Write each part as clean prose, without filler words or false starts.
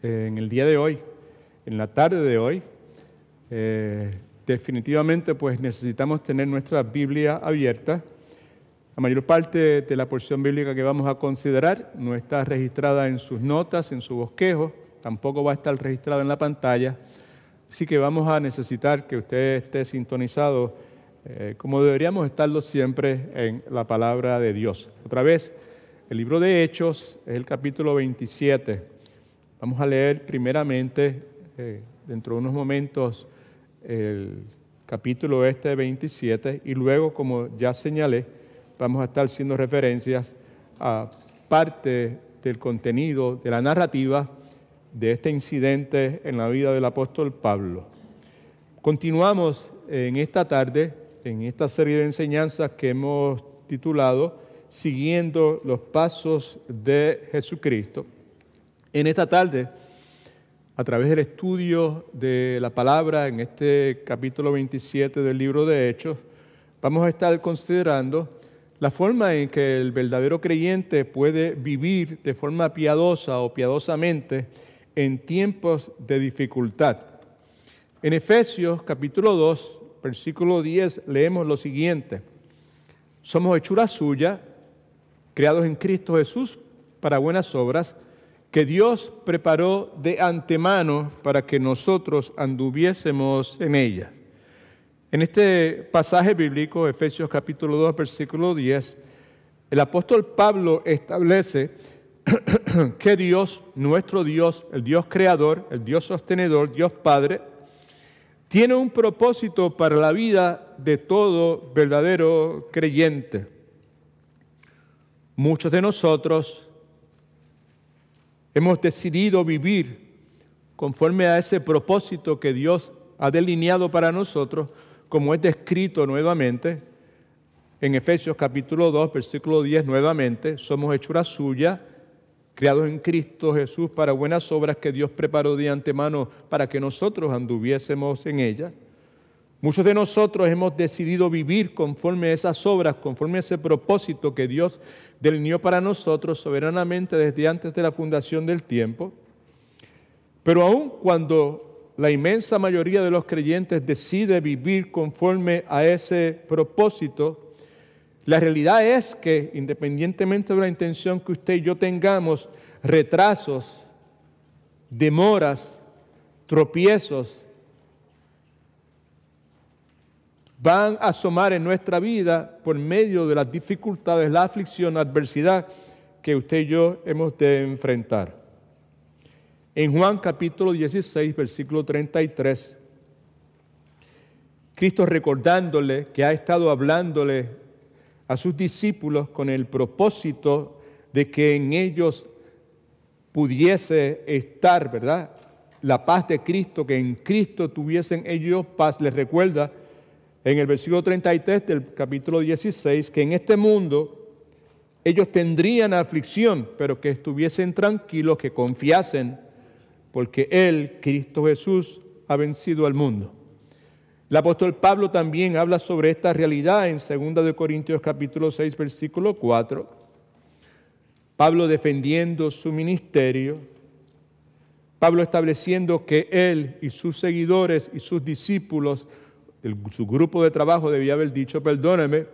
en el día de hoy, en la tarde de hoy, definitivamente pues necesitamos tener nuestra Biblia abierta. La mayor parte de la porción bíblica que vamos a considerar no está registrada en sus notas, en su bosquejo, tampoco va a estar registrada en la pantalla. Así que vamos a necesitar que usted esté sintonizado, como deberíamos estarlo siempre, en la palabra de Dios. Otra vez, el libro de Hechos es el capítulo 27. Vamos a leer primeramente, dentro de unos momentos, el capítulo 27 y luego, como ya señalé, vamos a estar haciendo referencias a parte del contenido, de la narrativa de este incidente en la vida del apóstol Pablo. Continuamos en esta tarde, en esta serie de enseñanzas que hemos titulado Siguiendo los Pasos de Jesucristo. En esta tarde, a través del estudio de la palabra en este capítulo 27 del libro de Hechos, vamos a estar considerando la forma en que el verdadero creyente puede vivir de forma piadosa o piadosamente en tiempos de dificultad. En Efesios capítulo 2, versículo 10, leemos lo siguiente: somos hechura suya, creados en Cristo Jesús para buenas obras, que Dios preparó de antemano para que nosotros anduviésemos en ellas. En este pasaje bíblico, Efesios capítulo 2, versículo 10, el apóstol Pablo establece que Dios, nuestro Dios, el Dios creador, el Dios sostenedor, Dios Padre, tiene un propósito para la vida de todo verdadero creyente. Muchos de nosotros hemos decidido vivir conforme a ese propósito que Dios ha delineado para nosotros, como es descrito nuevamente en Efesios capítulo 2, versículo 10, nuevamente, somos hechura suya, creados en Cristo Jesús para buenas obras que Dios preparó de antemano para que nosotros anduviésemos en ellas. Muchos de nosotros hemos decidido vivir conforme a esas obras, conforme a ese propósito que Dios delineó para nosotros soberanamente desde antes de la fundación del tiempo. Pero aun cuando la inmensa mayoría de los creyentes decide vivir conforme a ese propósito, la realidad es que, independientemente de la intención que usted y yo tengamos, retrasos, demoras, tropiezos, van a asomar en nuestra vida por medio de las dificultades, la aflicción, la adversidad que usted y yo hemos de enfrentar. En Juan capítulo 16, versículo 33, Cristo recordándole que ha estado hablándole a sus discípulos con el propósito de que en ellos pudiese estar, ¿verdad?, la paz de Cristo, que en Cristo tuviesen ellos paz. Les recuerda en el versículo 33 del capítulo 16 que en este mundo ellos tendrían aflicción, pero que estuviesen tranquilos, que confiasen, porque Él, Cristo Jesús, ha vencido al mundo. El apóstol Pablo también habla sobre esta realidad en 2 de Corintios capítulo 6, versículo 4. Pablo defendiendo su ministerio, Pablo estableciendo que él y sus seguidores y sus discípulos, su grupo de trabajo debía haber dicho, perdóneme,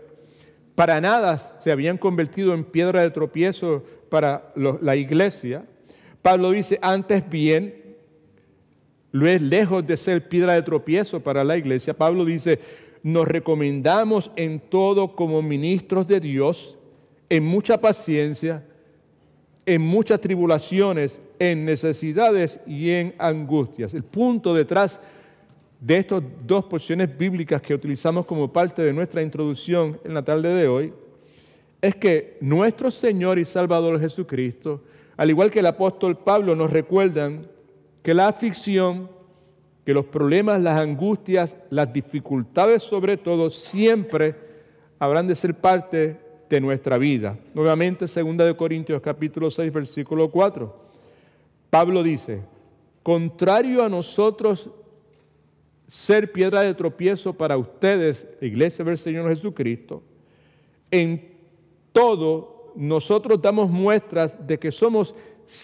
para nada se habían convertido en piedra de tropiezo para la iglesia. Pablo dice, antes bien, lo es lejos de ser piedra de tropiezo para la iglesia. Pablo dice, nos recomendamos en todo como ministros de Dios, en mucha paciencia, en muchas tribulaciones, en necesidades y en angustias. El punto detrás de estas dos porciones bíblicas que utilizamos como parte de nuestra introducción en la tarde de hoy es que nuestro Señor y Salvador Jesucristo, al igual que el apóstol Pablo, nos recuerdan que la aflicción, que los problemas, las angustias, las dificultades sobre todo, siempre habrán de ser parte de nuestra vida. Nuevamente, 2 de Corintios capítulo 6, versículo 4. Pablo dice, contrario a nosotros ser piedra de tropiezo para ustedes, iglesia del Señor Jesucristo, en todo nosotros damos muestras de que somos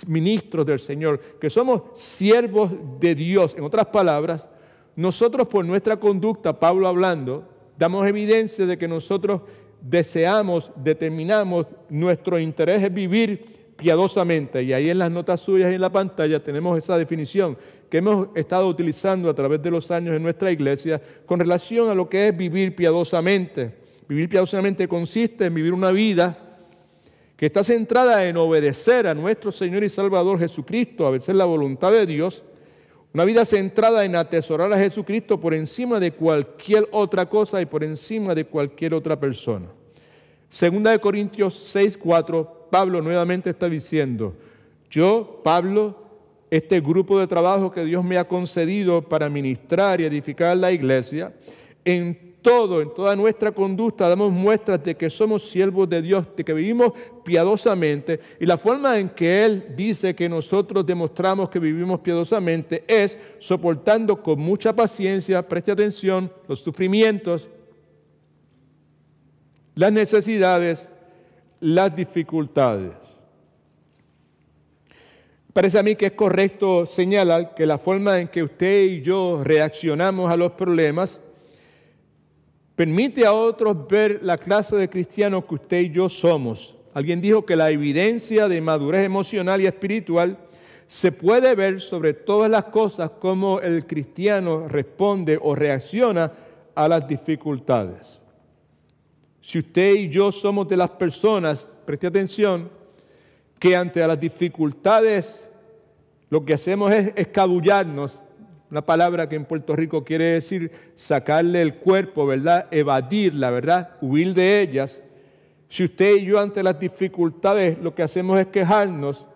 ministros del Señor, que somos siervos de Dios. En otras palabras, nosotros por nuestra conducta, Pablo hablando, damos evidencia de que nosotros deseamos, determinamos, nuestro interés es vivir piadosamente. Y ahí en las notas suyas y en la pantalla tenemos esa definición que hemos estado utilizando a través de los años en nuestra iglesia con relación a lo que es vivir piadosamente. Vivir piadosamente consiste en vivir una vida que está centrada en obedecer a nuestro Señor y Salvador Jesucristo, a obedecer la voluntad de Dios, una vida centrada en atesorar a Jesucristo por encima de cualquier otra cosa y por encima de cualquier otra persona. Segunda de Corintios 6:4, Pablo nuevamente está diciendo, yo, Pablo, este grupo de trabajo que Dios me ha concedido para ministrar y edificar la iglesia, en toda nuestra conducta damos muestras de que somos siervos de Dios, de que vivimos piadosamente, y la forma en que Él dice que nosotros demostramos que vivimos piadosamente es soportando con mucha paciencia, preste atención, los sufrimientos, las necesidades, las dificultades. Parece a mí que es correcto señalar que la forma en que usted y yo reaccionamos a los problemas permite a otros ver la clase de cristianos que usted y yo somos. Alguien dijo que la evidencia de madurez emocional y espiritual se puede ver sobre todas las cosas cómo el cristiano responde o reacciona a las dificultades. Si usted y yo somos de las personas, preste atención, que ante las dificultades lo que hacemos es escabullarnos, una palabra que en Puerto Rico quiere decir sacarle el cuerpo, ¿verdad? Evadirla, ¿verdad? Huir de ellas. Si usted y yo ante las dificultades lo que hacemos es quejarnos,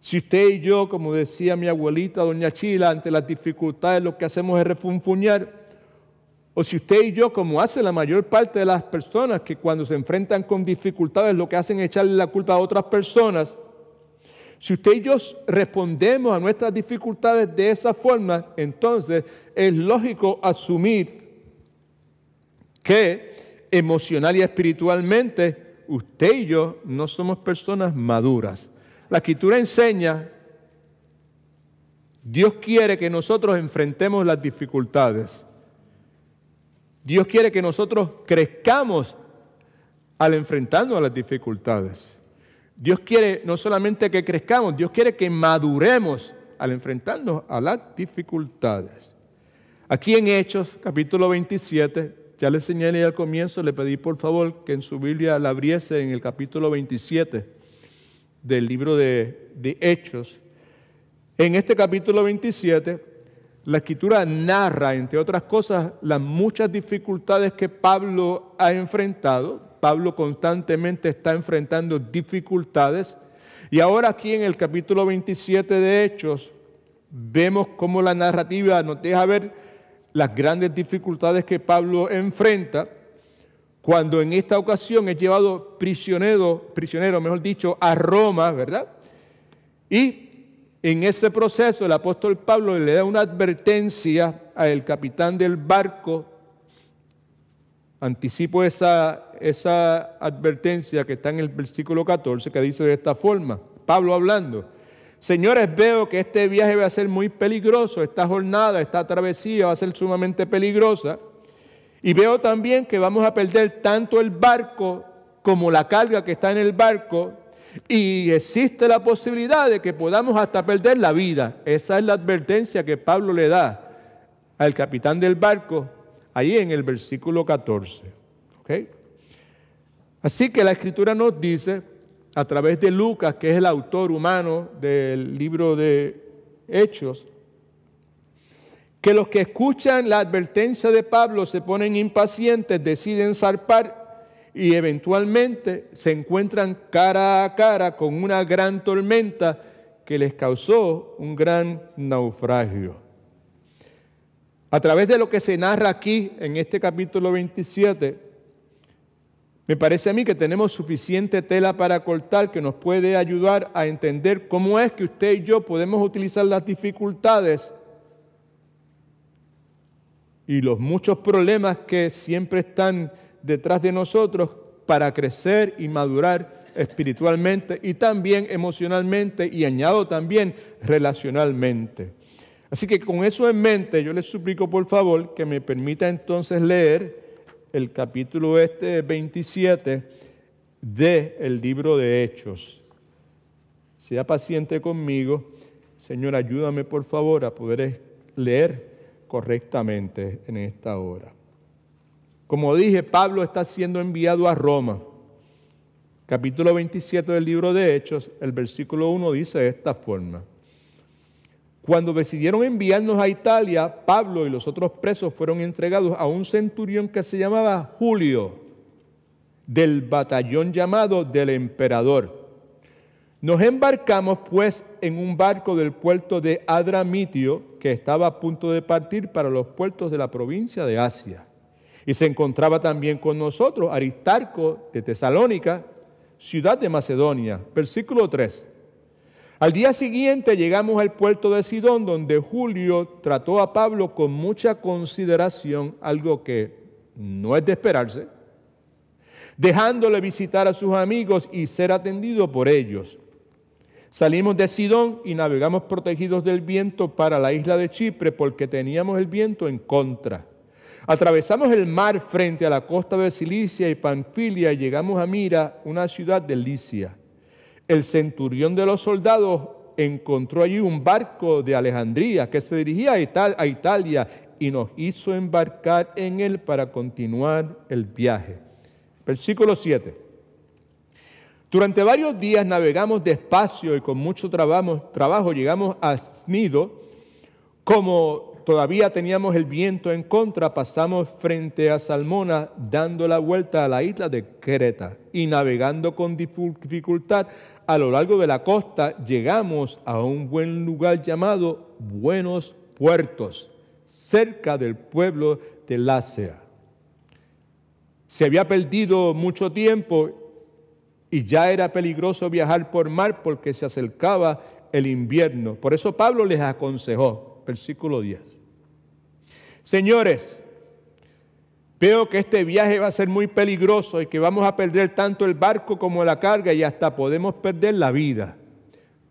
si usted y yo, como decía mi abuelita, doña Chila, ante las dificultades lo que hacemos es refunfuñar, o si usted y yo, como hace la mayor parte de las personas que cuando se enfrentan con dificultades lo que hacen es echarle la culpa a otras personas, si usted y yo respondemos a nuestras dificultades de esa forma, entonces es lógico asumir que emocional y espiritualmente usted y yo no somos personas maduras. La Escritura enseña, Dios quiere que nosotros enfrentemos las dificultades. Dios quiere que nosotros crezcamos al enfrentarnos a las dificultades. Dios quiere no solamente que crezcamos, Dios quiere que maduremos al enfrentarnos a las dificultades. Aquí en Hechos, capítulo 27, ya les señalé al comienzo, le pedí por favor que en su Biblia la abriese en el capítulo 27 del libro de Hechos. En este capítulo 27, la Escritura narra, entre otras cosas, las muchas dificultades que Pablo ha enfrentado. Pablo constantemente está enfrentando dificultades. Y ahora aquí en el capítulo 27 de Hechos, vemos cómo la narrativa nos deja ver las grandes dificultades que Pablo enfrenta cuando en esta ocasión es llevado prisionero, mejor dicho, a Roma, ¿verdad? Y en ese proceso el apóstol Pablo le da una advertencia al capitán del barco. Anticipo esa advertencia que está en el versículo 14, que dice de esta forma, Pablo hablando, señores, veo que este viaje va a ser muy peligroso, esta jornada, esta travesía va a ser sumamente peligrosa, y veo también que vamos a perder tanto el barco como la carga que está en el barco, y existe la posibilidad de que podamos hasta perder la vida. Esa es la advertencia que Pablo le da al capitán del barco, ahí en el versículo 14. ¿Okay? Así que la Escritura nos dice, a través de Lucas, que es el autor humano del libro de Hechos, que los que escuchan la advertencia de Pablo se ponen impacientes, deciden zarpar y eventualmente se encuentran cara a cara con una gran tormenta que les causó un gran naufragio. A través de lo que se narra aquí en este capítulo 27, me parece a mí que tenemos suficiente tela para cortar que nos puede ayudar a entender cómo es que usted y yo podemos utilizar las dificultades y los muchos problemas que siempre están detrás de nosotros para crecer y madurar espiritualmente y también emocionalmente y añado también relacionalmente. Así que con eso en mente yo les suplico por favor que me permita entonces leer el capítulo 27 del libro de Hechos. Sea paciente conmigo. Señor, ayúdame por favor a poder leer correctamente en esta hora. Como dije, Pablo está siendo enviado a Roma. Capítulo 27 del libro de Hechos, el versículo 1 dice de esta forma: Cuando decidieron enviarnos a Italia, Pablo y los otros presos fueron entregados a un centurión que se llamaba Julio, del batallón llamado del emperador. Nos embarcamos pues en un barco del puerto de Adramitio, que estaba a punto de partir para los puertos de la provincia de Asia. Y se encontraba también con nosotros Aristarco de Tesalónica, ciudad de Macedonia. Versículo 3. Al día siguiente llegamos al puerto de Sidón, donde Julio trató a Pablo con mucha consideración, algo que no es de esperarse, dejándole visitar a sus amigos y ser atendido por ellos. Salimos de Sidón y navegamos protegidos del viento para la isla de Chipre porque teníamos el viento en contra. Atravesamos el mar frente a la costa de Cilicia y Panfilia y llegamos a Mira, una ciudad de Licia. El centurión de los soldados encontró allí un barco de Alejandría que se dirigía a Italia y nos hizo embarcar en él para continuar el viaje. Versículo 7. Durante varios días navegamos despacio y con mucho trabajo llegamos a Cnido. Como todavía teníamos el viento en contra, pasamos frente a Salmona dando la vuelta a la isla de Creta y navegando con dificultad a lo largo de la costa llegamos a un buen lugar llamado Buenos Puertos, cerca del pueblo de Lasea. Se había perdido mucho tiempo y ya era peligroso viajar por mar porque se acercaba el invierno. Por eso Pablo les aconsejó, versículo 10. Señores, veo que este viaje va a ser muy peligroso y que vamos a perder tanto el barco como la carga y hasta podemos perder la vida.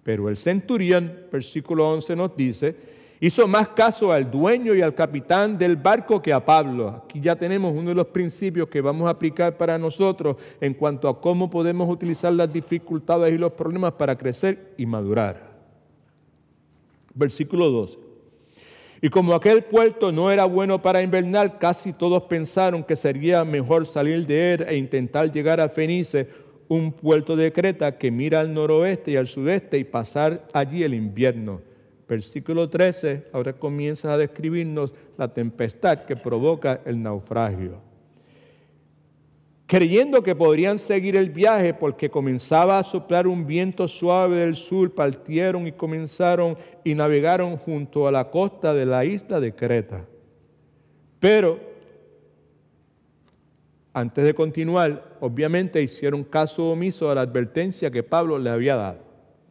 Pero el centurión, versículo 11 nos dice, hizo más caso al dueño y al capitán del barco que a Pablo. Aquí ya tenemos uno de los principios que vamos a aplicar para nosotros en cuanto a cómo podemos utilizar las dificultades y los problemas para crecer y madurar. Versículo 12. Y como aquel puerto no era bueno para invernar, casi todos pensaron que sería mejor salir de él e intentar llegar a Fenice, un puerto de Creta que mira al noroeste y al sudeste y pasar allí el invierno. Versículo 13, ahora comienza a describirnos la tempestad que provoca el naufragio. Creyendo que podrían seguir el viaje porque comenzaba a soplar un viento suave del sur, partieron y navegaron junto a la costa de la isla de Creta. Pero, antes de continuar, obviamente hicieron caso omiso a la advertencia que Pablo le había dado.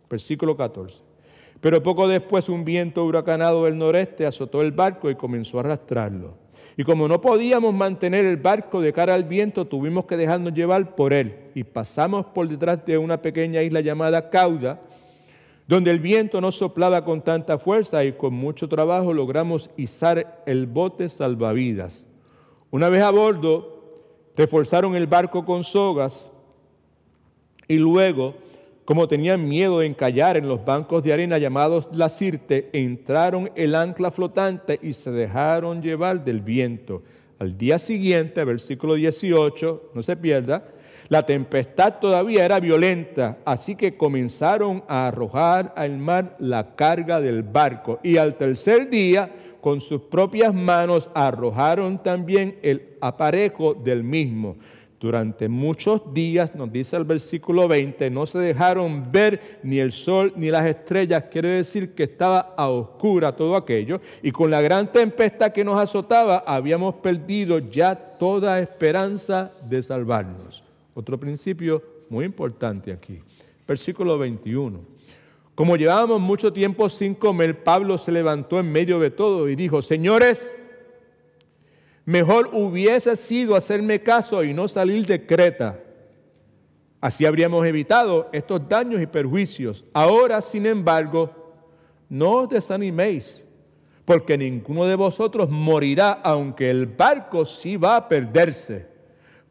Versículo 14. Pero poco después un viento huracanado del noreste azotó el barco y comenzó a arrastrarlo. Y como no podíamos mantener el barco de cara al viento, tuvimos que dejarnos llevar por él. Y pasamos por detrás de una pequeña isla llamada Cauda, donde el viento no soplaba con tanta fuerza y con mucho trabajo logramos izar el bote salvavidas. Una vez a bordo, reforzaron el barco con sogas y luego, como tenían miedo de encallar en los bancos de arena llamados la Sirte, entraron el ancla flotante y se dejaron llevar del viento. Al día siguiente, versículo 18, no se pierda, la tempestad todavía era violenta, así que comenzaron a arrojar al mar la carga del barco. Y al tercer día, con sus propias manos, arrojaron también el aparejo del mismo. Durante muchos días, nos dice el versículo 20, no se dejaron ver ni el sol ni las estrellas. Quiere decir que estaba a oscura todo aquello. Y con la gran tempestad que nos azotaba, habíamos perdido ya toda esperanza de salvarnos. Otro principio muy importante aquí. Versículo 21. Como llevábamos mucho tiempo sin comer, Pablo se levantó en medio de todo y dijo, señores, mejor hubiese sido hacerme caso y no salir de Creta. Así habríamos evitado estos daños y perjuicios. Ahora, sin embargo, no os desaniméis, porque ninguno de vosotros morirá, aunque el barco sí va a perderse.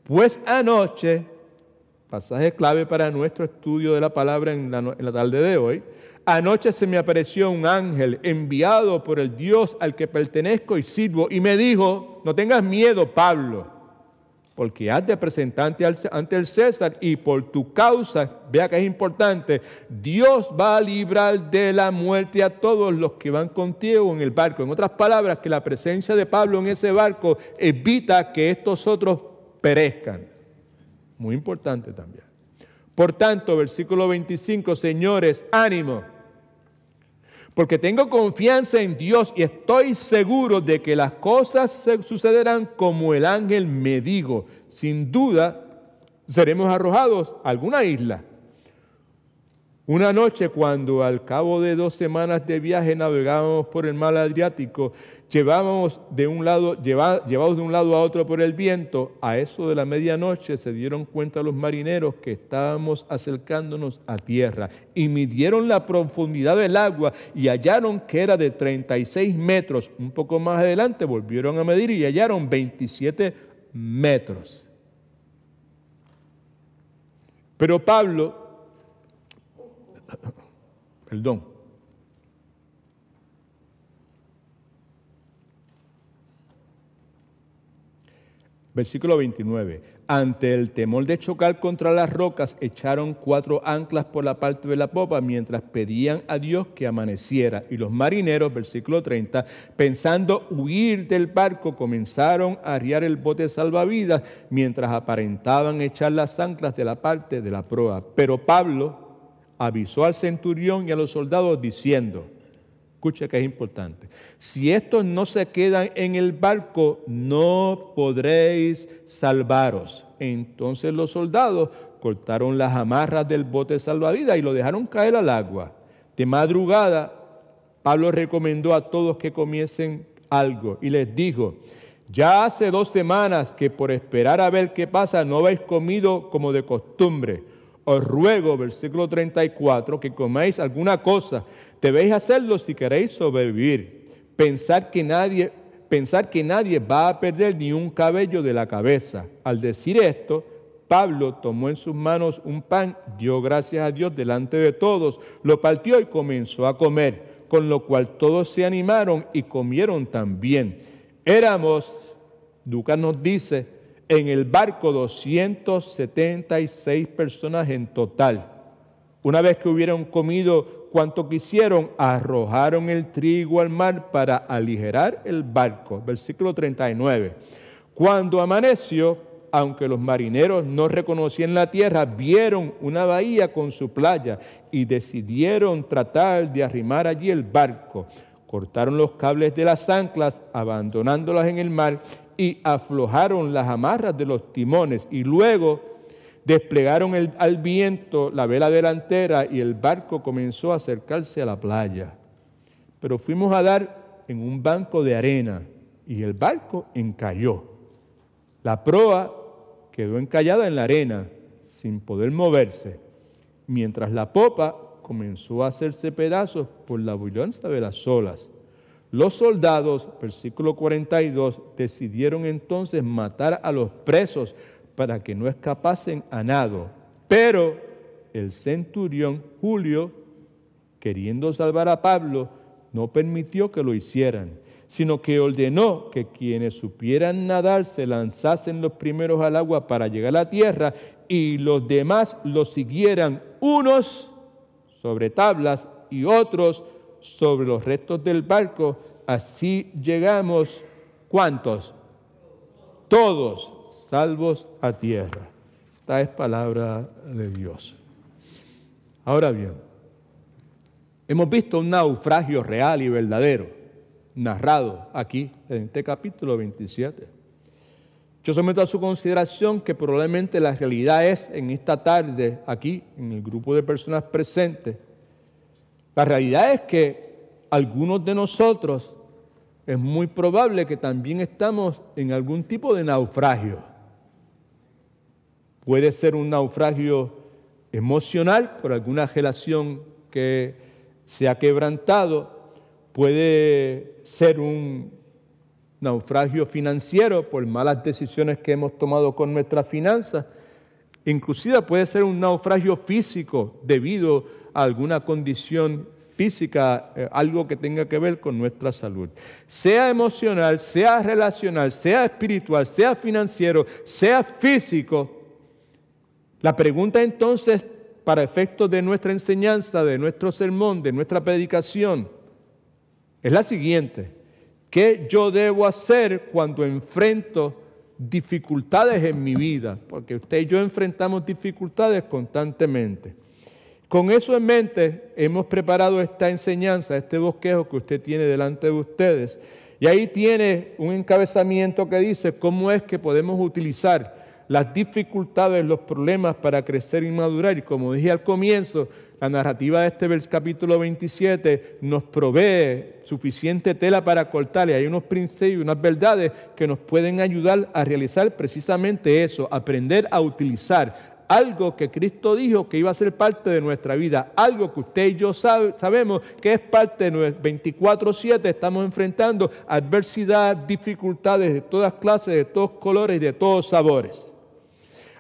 Pues anoche, pasaje clave para nuestro estudio de la palabra en la tarde de hoy, anoche se me apareció un ángel enviado por el Dios al que pertenezco y sirvo, y me dijo: no tengas miedo, Pablo, porque has de presentarte ante el César, y por tu causa, vea que es importante, Dios va a librar de la muerte a todos los que van contigo en el barco. En otras palabras, que la presencia de Pablo en ese barco evita que estos otros perezcan. Muy importante también. Por tanto, versículo 25, señores, ánimo, porque tengo confianza en Dios y estoy seguro de que las cosas sucederán como el ángel me dijo. Sin duda, seremos arrojados a alguna isla. Una noche, cuando al cabo de 2 semanas de viaje navegábamos por el mar Adriático, llevados de un lado a otro por el viento, a eso de la medianoche se dieron cuenta los marineros que estábamos acercándonos a tierra, y midieron la profundidad del agua y hallaron que era de 36 metros. Un poco más adelante volvieron a medir y hallaron 27 metros. Pero Pablo, versículo 29. Ante el temor de chocar contra las rocas, echaron 4 anclas por la parte de la popa mientras pedían a Dios que amaneciera. Y los marineros, versículo 30, pensando huir del barco, comenzaron a arriar el bote salvavidas mientras aparentaban echar las anclas de la parte de la proa. Pero Pablo avisó al centurión y a los soldados diciendo, escucha que es importante, si estos no se quedan en el barco, no podréis salvaros. Entonces los soldados cortaron las amarras del bote salvavidas y lo dejaron caer al agua. De madrugada, Pablo recomendó a todos que comiesen algo y les dijo, ya hace 2 semanas que por esperar a ver qué pasa no habéis comido como de costumbre. Os ruego, versículo 34, que comáis alguna cosa. Debéis hacerlo si queréis sobrevivir. Pensar que nadie va a perder ni un cabello de la cabeza. Al decir esto, Pablo tomó en sus manos un pan, dio gracias a Dios delante de todos, lo partió y comenzó a comer, con lo cual todos se animaron y comieron también. Éramos, Lucas nos dice, en el barco 276 personas en total. Una vez que hubieron comido cuanto quisieron, arrojaron el trigo al mar para aligerar el barco. Versículo 39. Cuando amaneció, aunque los marineros no reconocían la tierra, vieron una bahía con su playa y decidieron tratar de arrimar allí el barco. Cortaron los cables de las anclas, abandonándolas en el mar, y aflojaron las amarras de los timones, y luego desplegaron al viento la vela delantera, y el barco comenzó a acercarse a la playa. Pero fuimos a dar en un banco de arena, y el barco encalló. La proa quedó encallada en la arena, sin poder moverse, mientras la popa comenzó a hacerse pedazos por la violencia de las olas. Los soldados, versículo 42, decidieron entonces matar a los presos para que no escapasen a nado. Pero el centurión Julio, queriendo salvar a Pablo, no permitió que lo hicieran, sino que ordenó que quienes supieran nadar se lanzasen los primeros al agua para llegar a la tierra y los demás los siguieran, unos sobre tablas y otros sobre los restos del barco. Así llegamos, ¿cuántos? Todos salvos a tierra. Esta es palabra de Dios. Ahora bien, hemos visto un naufragio real y verdadero, narrado aquí en este capítulo 27. Yo someto a su consideración que probablemente la realidad es, en esta tarde, aquí, en el grupo de personas presentes, la realidad es que algunos de nosotros es muy probable que también estamos en algún tipo de naufragio. Puede ser un naufragio emocional por alguna relación que se ha quebrantado, puede ser un naufragio financiero por malas decisiones que hemos tomado con nuestras finanzas, inclusive puede ser un naufragio físico debido a alguna condición física, algo que tenga que ver con nuestra salud. Sea emocional, sea relacional, sea espiritual, sea financiero, sea físico. La pregunta entonces, para efectos de nuestra enseñanza, de nuestro sermón, de nuestra predicación, es la siguiente: ¿qué yo debo hacer cuando enfrento dificultades en mi vida? Porque usted y yo enfrentamos dificultades constantemente. Con eso en mente, hemos preparado esta enseñanza, este bosquejo que usted tiene delante de ustedes. Y ahí tiene un encabezamiento que dice cómo es que podemos utilizar las dificultades, los problemas para crecer y madurar. Y como dije al comienzo, la narrativa de este capítulo 27 nos provee suficiente tela para cortar, y hay unos principios, unas verdades que nos pueden ayudar a realizar precisamente eso, aprender a utilizar algo que Cristo dijo que iba a ser parte de nuestra vida, algo que usted y yo sabemos que es parte de 24/7, estamos enfrentando adversidad, dificultades de todas clases, de todos colores y de todos sabores.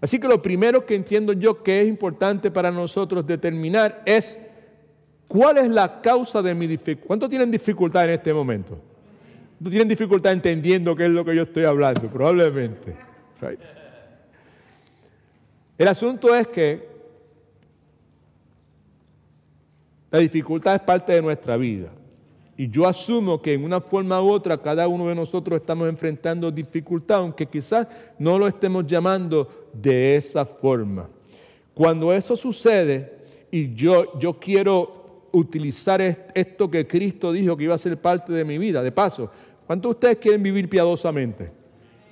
Así que lo primero que entiendo yo que es importante para nosotros determinar es cuál es la causa de mi dificultad. ¿Cuántos tienen dificultad en este momento? ¿No tienen dificultad entendiendo qué es lo que yo estoy hablando? Probablemente. Right. El asunto es que la dificultad es parte de nuestra vida. Y yo asumo que en una forma u otra cada uno de nosotros estamos enfrentando dificultad, aunque quizás no lo estemos llamando de esa forma. Cuando eso sucede y yo quiero utilizar esto que Cristo dijo que iba a ser parte de mi vida, de paso, ¿cuántos de ustedes quieren vivir piadosamente?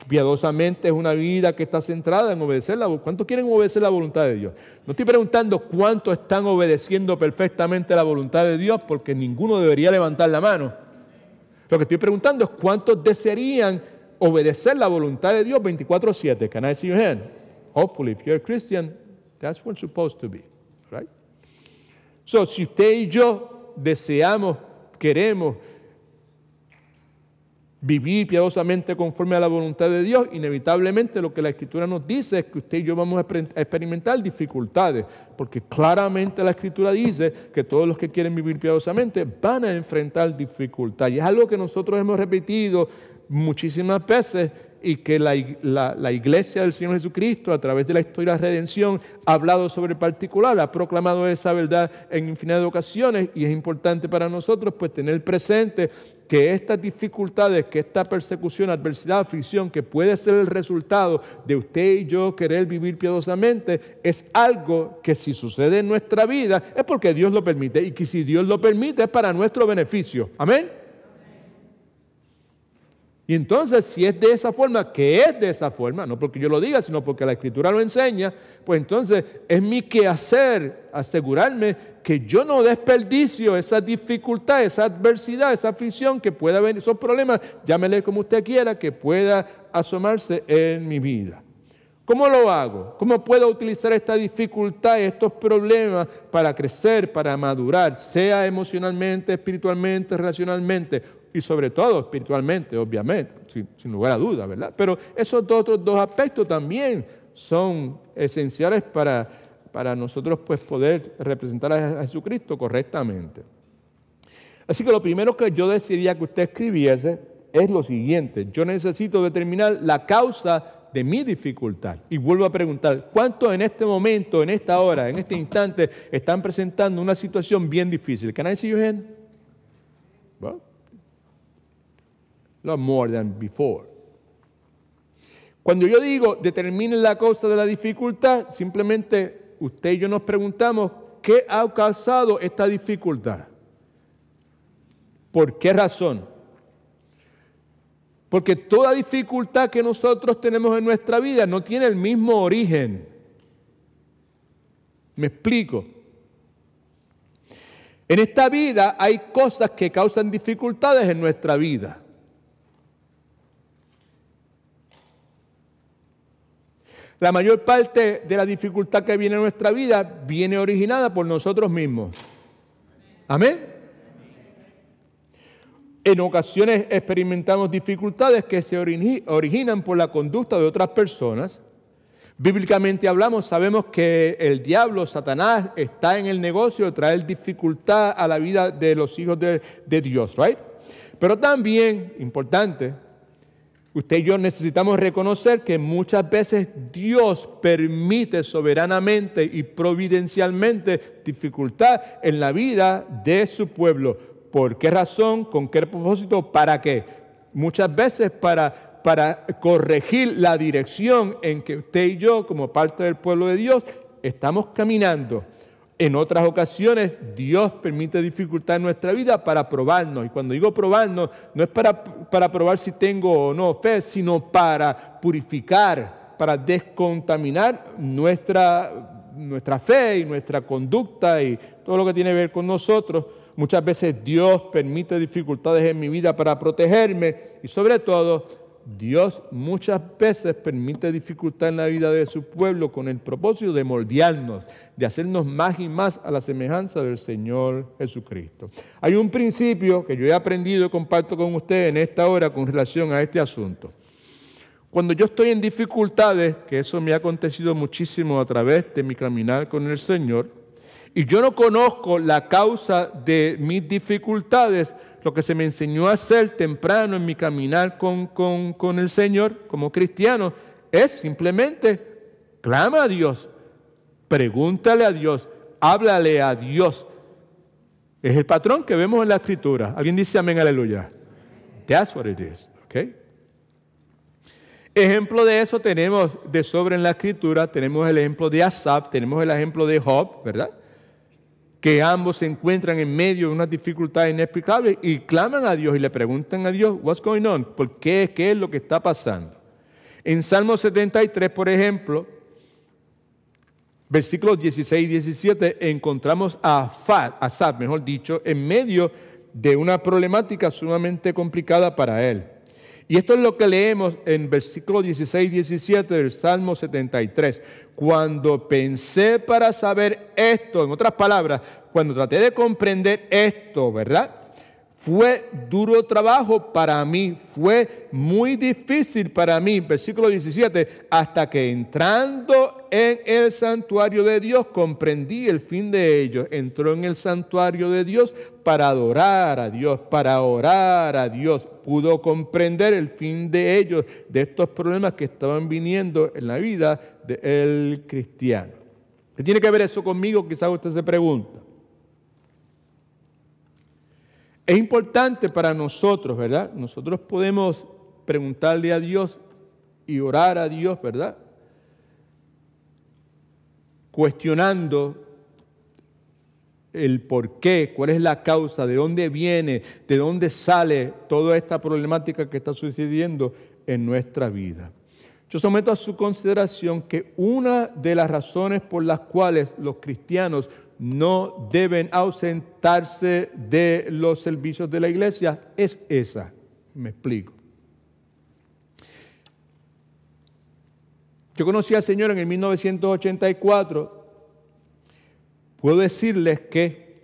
Piadosamente es una vida que está centrada en obedecer la voluntad. ¿Cuántos quieren obedecer la voluntad de Dios? No estoy preguntando cuántos están obedeciendo perfectamente la voluntad de Dios, porque ninguno debería levantar la mano. Lo que estoy preguntando es cuántos desearían obedecer la voluntad de Dios 24/7. Can I see your hand? Hopefully, if you're a Christian, that's what it's supposed to be, right? So, si usted y yo deseamos, queremos vivir piadosamente conforme a la voluntad de Dios, inevitablemente lo que la Escritura nos dice es que usted y yo vamos a experimentar dificultades, porque claramente la Escritura dice que todos los que quieren vivir piadosamente van a enfrentar dificultades. Y es algo que nosotros hemos repetido muchísimas veces y que la Iglesia del Señor Jesucristo, a través de la historia de la redención, ha hablado sobre el particular, ha proclamado esa verdad en infinidad de ocasiones, y es importante para nosotros pues tener presente que estas dificultades, que esta persecución, adversidad, aflicción, que puede ser el resultado de usted y yo querer vivir piadosamente, es algo que si sucede en nuestra vida es porque Dios lo permite, y que si Dios lo permite es para nuestro beneficio. Amén. Y entonces, si es de esa forma, que es de esa forma, no porque yo lo diga, sino porque la Escritura lo enseña, pues entonces es mi quehacer asegurarme que yo no desperdicio esa dificultad, esa adversidad, esa aflicción que pueda venir, esos problemas, llámele como usted quiera, que pueda asomarse en mi vida. ¿Cómo lo hago? ¿Cómo puedo utilizar esta dificultad, estos problemas para crecer, para madurar, sea emocionalmente, espiritualmente, relacionalmente? Y sobre todo espiritualmente, obviamente, sin lugar a duda, ¿verdad? Pero esos otros dos aspectos también son esenciales para nosotros pues, poder representar a Jesucristo correctamente. Así que lo primero que yo desearía que usted escribiese es lo siguiente: yo necesito determinar la causa de mi dificultad. Y vuelvo a preguntar, ¿cuántos en este momento, en esta hora, en este instante, están presentando una situación bien difícil? Can I see your hand? Well, a lot more than before. Cuando yo digo determinen la causa de la dificultad, simplemente usted y yo nos preguntamos, ¿qué ha causado esta dificultad? ¿Por qué razón? Porque toda dificultad que nosotros tenemos en nuestra vida no tiene el mismo origen. ¿Me explico? En esta vida hay cosas que causan dificultades en nuestra vida. La mayor parte de la dificultad que viene en nuestra vida viene originada por nosotros mismos. Amén. En ocasiones experimentamos dificultades que se originan por la conducta de otras personas. Bíblicamente hablamos, sabemos que el diablo, Satanás, está en el negocio de traer dificultad a la vida de los hijos de Dios, ¿right? Pero también, importante, usted y yo necesitamos reconocer que muchas veces Dios permite soberanamente y providencialmente dificultad en la vida de su pueblo. ¿Por qué razón? ¿Con qué propósito? ¿Para qué? Muchas veces para corregir la dirección en que usted y yo, como parte del pueblo de Dios, estamos caminando. En otras ocasiones, Dios permite dificultad en nuestra vida para probarnos. Y cuando digo probarnos, no es para probar si tengo o no fe, sino para purificar, para descontaminar nuestra fe y nuestra conducta y todo lo que tiene que ver con nosotros. Muchas veces Dios permite dificultades en mi vida para protegerme y sobre todo, Dios muchas veces permite dificultad en la vida de su pueblo con el propósito de moldearnos, de hacernos más y más a la semejanza del Señor Jesucristo. Hay un principio que yo he aprendido y comparto con ustedes en esta hora con relación a este asunto. Cuando yo estoy en dificultades, que eso me ha acontecido muchísimo a través de mi caminar con el Señor, y yo no conozco la causa de mis dificultades, lo que se me enseñó a hacer temprano en mi caminar con el Señor como cristiano es simplemente clama a Dios, pregúntale a Dios, háblale a Dios. Es el patrón que vemos en la Escritura. ¿Alguien dice amén, aleluya? That's what it is, okay? Ejemplo de eso tenemos de sobre en la Escritura, tenemos el ejemplo de Asaf, tenemos el ejemplo de Job, ¿verdad? Que ambos se encuentran en medio de una dificultad inexplicable y claman a Dios y le preguntan a Dios, what's going on? ¿Por qué? ¿Qué es lo que está pasando? En Salmo 73, por ejemplo, versículos 16 y 17, encontramos a Asaf, mejor dicho, en medio de una problemática sumamente complicada para él. Y esto es lo que leemos en versículos 16 y 17 del Salmo 73. Cuando pensé para saber esto, en otras palabras, cuando traté de comprender esto, ¿verdad? Fue duro trabajo para mí, fue muy difícil para mí, versículo 17, hasta que entrando en el santuario de Dios comprendí el fin de ellos. Entró en el santuario de Dios para adorar a Dios, para orar a Dios. Pudo comprender el fin de ellos, de estos problemas que estaban viniendo en la vida del cristiano. ¿Qué tiene que ver eso conmigo? Quizás usted se pregunta. Es importante para nosotros, ¿verdad? Nosotros podemos preguntarle a Dios y orar a Dios, ¿verdad? Cuestionando el por qué, cuál es la causa, de dónde viene, de dónde sale toda esta problemática que está sucediendo en nuestra vida. Yo someto a su consideración que una de las razones por las cuales los cristianos no deben ausentarse de los servicios de la iglesia es esa. Me explico. Yo conocí al Señor en el 1984. Puedo decirles que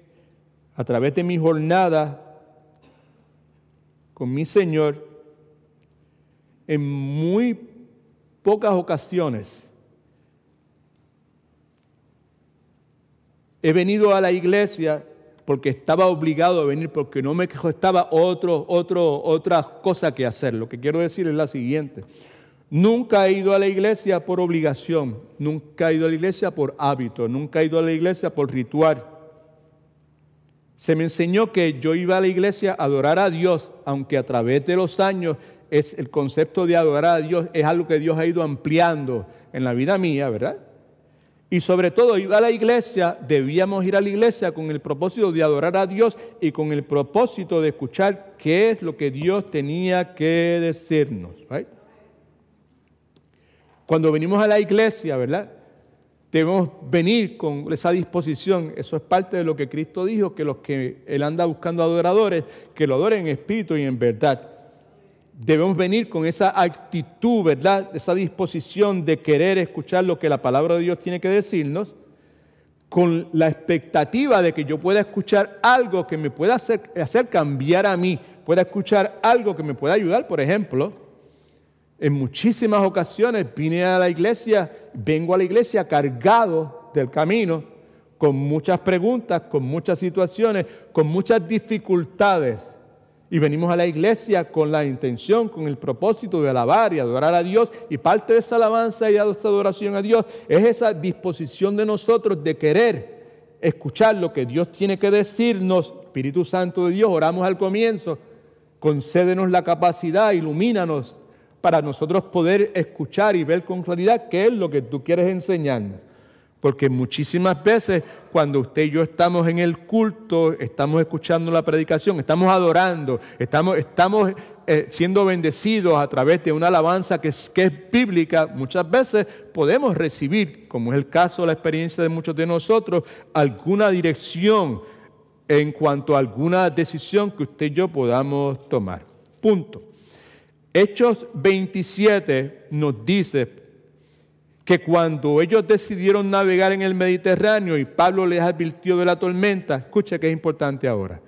a través de mi jornada con mi Señor, en muy pocas ocasiones he venido a la iglesia porque estaba obligado a venir, porque no me costaba otra cosa que hacer. Lo que quiero decir es la siguiente. Nunca he ido a la iglesia por obligación, nunca he ido a la iglesia por hábito, nunca he ido a la iglesia por ritual. Se me enseñó que yo iba a la iglesia a adorar a Dios, aunque a través de los años el concepto de adorar a Dios es algo que Dios ha ido ampliando en la vida mía, ¿verdad? Y sobre todo, iba a la iglesia, debíamos ir a la iglesia con el propósito de adorar a Dios y con el propósito de escuchar qué es lo que Dios tenía que decirnos, ¿right? Cuando venimos a la iglesia, ¿verdad? Debemos venir con esa disposición. Eso es parte de lo que Cristo dijo, que los que Él anda buscando adoradores, que lo adoren en espíritu y en verdad. debemos venir con esa actitud, ¿verdad? Esa disposición de querer escuchar lo que la palabra de Dios tiene que decirnos, con la expectativa de que yo pueda escuchar algo que me pueda hacer cambiar a mí, pueda escuchar algo que me pueda ayudar. Por ejemplo, en muchísimas ocasiones vengo a la iglesia cargado del camino, con muchas preguntas, con muchas situaciones, con muchas dificultades. Y venimos a la iglesia con la intención, con el propósito de alabar y adorar a Dios. Y parte de esa alabanza y de esa adoración a Dios es esa disposición de nosotros de querer escuchar lo que Dios tiene que decirnos. Espíritu Santo de Dios, oramos al comienzo, concédenos la capacidad, ilumínanos para nosotros poder escuchar y ver con claridad qué es lo que tú quieres enseñarnos. Porque muchísimas veces cuando usted y yo estamos en el culto, estamos escuchando la predicación, estamos adorando, estamos siendo bendecidos a través de una alabanza que es bíblica, muchas veces podemos recibir, como es el caso de la experiencia de muchos de nosotros, alguna dirección en cuanto a alguna decisión que usted y yo podamos tomar. Punto. Hechos 27 nos dice que cuando ellos decidieron navegar en el Mediterráneo y Pablo les advirtió de la tormenta, escucha que es importante ahora,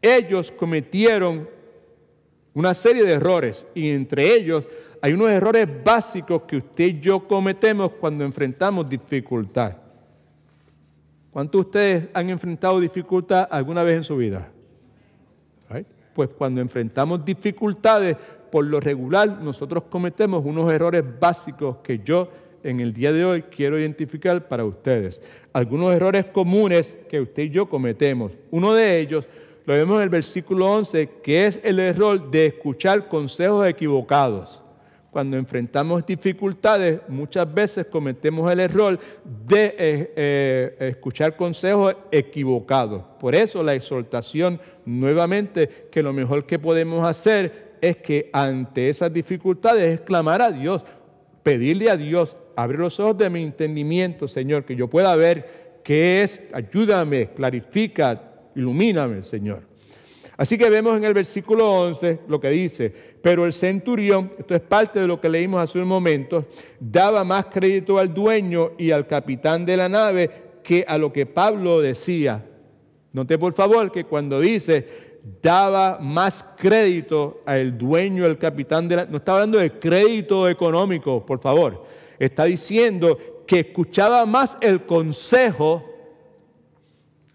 ellos cometieron una serie de errores y entre ellos hay unos errores básicos que usted y yo cometemos cuando enfrentamos dificultad. ¿Cuántos de ustedes han enfrentado dificultad alguna vez en su vida? ¿Right? Pues cuando enfrentamos dificultades, por lo regular nosotros cometemos unos errores básicos que yo en el día de hoy quiero identificar para ustedes. Algunos errores comunes que usted y yo cometemos. Uno de ellos lo vemos en el versículo 11, que es el error de escuchar consejos equivocados. Cuando enfrentamos dificultades, muchas veces cometemos el error de escuchar consejos equivocados. Por eso la exhortación nuevamente que lo mejor que podemos hacer es que ante esas dificultades es clamar a Dios, pedirle a Dios, abre los ojos de mi entendimiento, Señor, que yo pueda ver qué es, ayúdame, clarifica, ilumíname, Señor. Así que vemos en el versículo 11 lo que dice, pero el centurión, esto es parte de lo que leímos hace un momento, daba más crédito al dueño y al capitán de la nave que a lo que Pablo decía. Note por favor que cuando dice daba más crédito al dueño, al capitán de la nave, no está hablando de crédito económico, por favor. Está diciendo que escuchaba más el consejo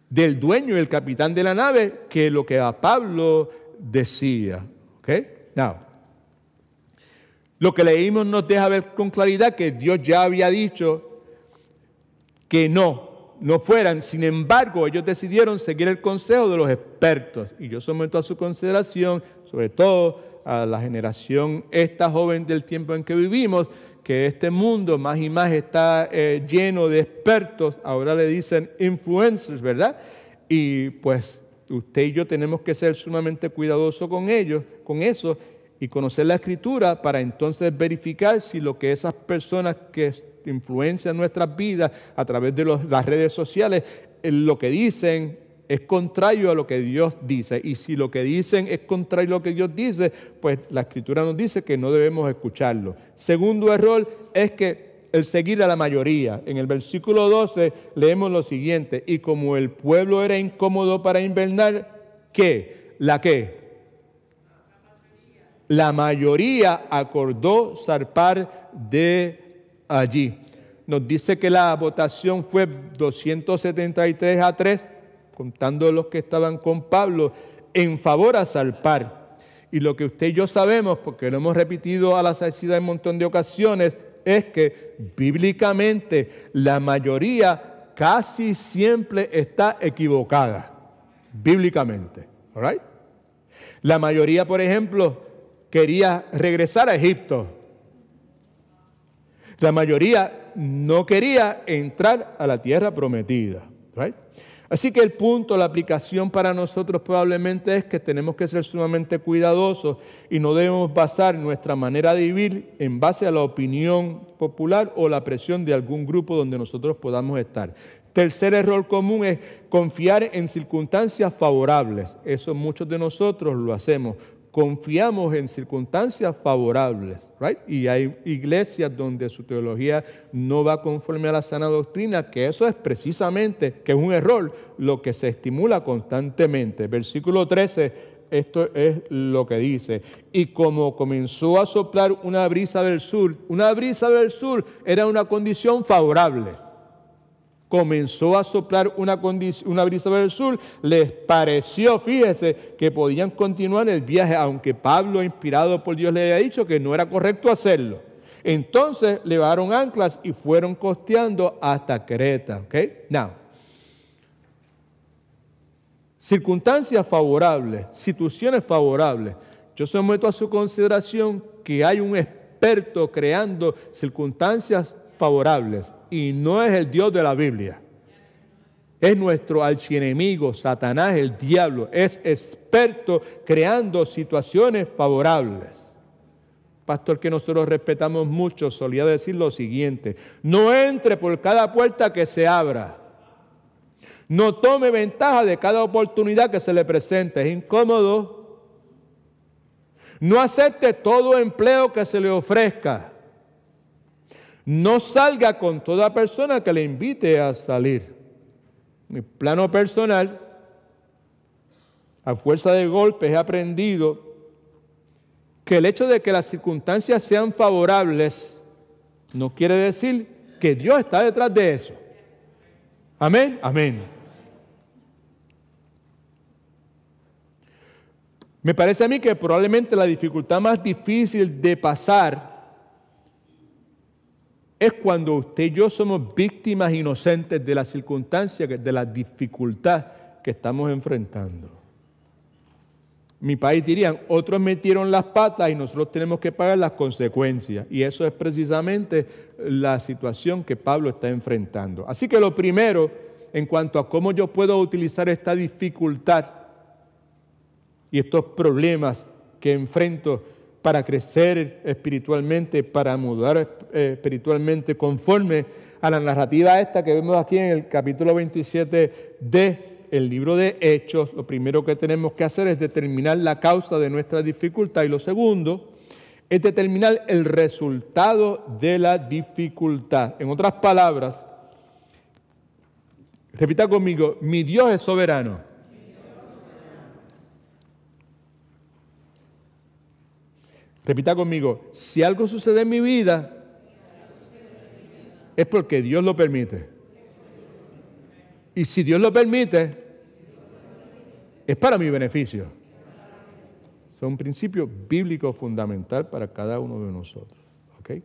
del dueño y el capitán de la nave que lo que a Pablo decía. ¿Okay? Now, lo que leímos nos deja ver con claridad que Dios ya había dicho que no fueran. Sin embargo, ellos decidieron seguir el consejo de los expertos. Y yo someto a su consideración, sobre todo a la generación esta joven del tiempo en que vivimos, que este mundo más y más está lleno de expertos, ahora le dicen influencers, ¿verdad? Y pues usted y yo tenemos que ser sumamente cuidadosos con ellos, con eso, y conocer la Escritura para entonces verificar si lo que esas personas que influencian nuestras vidas a través de las redes sociales, lo que dicen es contrario a lo que Dios dice. Y si lo que dicen es contrario a lo que Dios dice, pues la Escritura nos dice que no debemos escucharlo. Segundo error es que el seguir a la mayoría. En el versículo 12 leemos lo siguiente, y como el pueblo era incómodo para invernar, ¿qué? ¿La qué? La mayoría acordó zarpar de allí. Nos dice que la votación fue 273-3, contando los que estaban con Pablo, en favor a zarpar. Y lo que usted y yo sabemos, porque lo hemos repetido a la saciedad en un montón de ocasiones, es que bíblicamente la mayoría casi siempre está equivocada. Bíblicamente. ¿All right? La mayoría, por ejemplo, quería regresar a Egipto. La mayoría no quería entrar a la tierra prometida. ¿Right? Así que el punto, la aplicación para nosotros probablemente es que tenemos que ser sumamente cuidadosos y no debemos basar nuestra manera de vivir en base a la opinión popular o la presión de algún grupo donde nosotros podamos estar. Tercer error común es confiar en circunstancias favorables. Eso muchos de nosotros lo hacemos. confiamos en circunstancias favorables, right? Y hay iglesias donde su teología no va conforme a la sana doctrina, que eso es precisamente, que es un error, lo que se estimula constantemente. Versículo 13, esto es lo que dice: y como comenzó a soplar una brisa del sur era una condición favorable. Comenzó a soplar una brisa del sur, les pareció, fíjese, que podían continuar el viaje, aunque Pablo, inspirado por Dios, le había dicho que no era correcto hacerlo. Entonces levaron anclas y fueron costeando hasta Creta. ¿Okay? Now, circunstancias favorables, situaciones favorables. Yo someto a su consideración que hay un experto creando circunstancias favorables y no es el Dios de la Biblia. Es nuestro archienemigo, Satanás, el diablo. Es experto creando situaciones favorables. Pastor que nosotros respetamos mucho solía decir lo siguiente: no entre por cada puerta que se abra. No tome ventaja de cada oportunidad que se le presente. Es incómodo. No acepte todo empleo que se le ofrezca. No salga con toda persona que le invite a salir. Mi plano personal, a fuerza de golpes, he aprendido que el hecho de que las circunstancias sean favorables no quiere decir que Dios está detrás de eso. Amén, amén. Me parece a mí que probablemente la dificultad más difícil de pasar es cuando usted y yo somos víctimas inocentes de las circunstancias, de la dificultad que estamos enfrentando. Mi país dirían, otros metieron las patas y nosotros tenemos que pagar las consecuencias. Y eso es precisamente la situación que Pablo está enfrentando. Así que lo primero, en cuanto a cómo yo puedo utilizar esta dificultad y estos problemas que enfrento para crecer espiritualmente, para mudar espiritualmente conforme a la narrativa esta que vemos aquí en el capítulo 27 del libro de Hechos, lo primero que tenemos que hacer es determinar la causa de nuestra dificultad y lo segundo es determinar el resultado de la dificultad. En otras palabras, repita conmigo, mi Dios es soberano. Repita conmigo, si algo sucede en mi vida, es porque Dios lo permite. Y si Dios lo permite, es para mi beneficio. Es un principio bíblico fundamental para cada uno de nosotros. ¿Okay?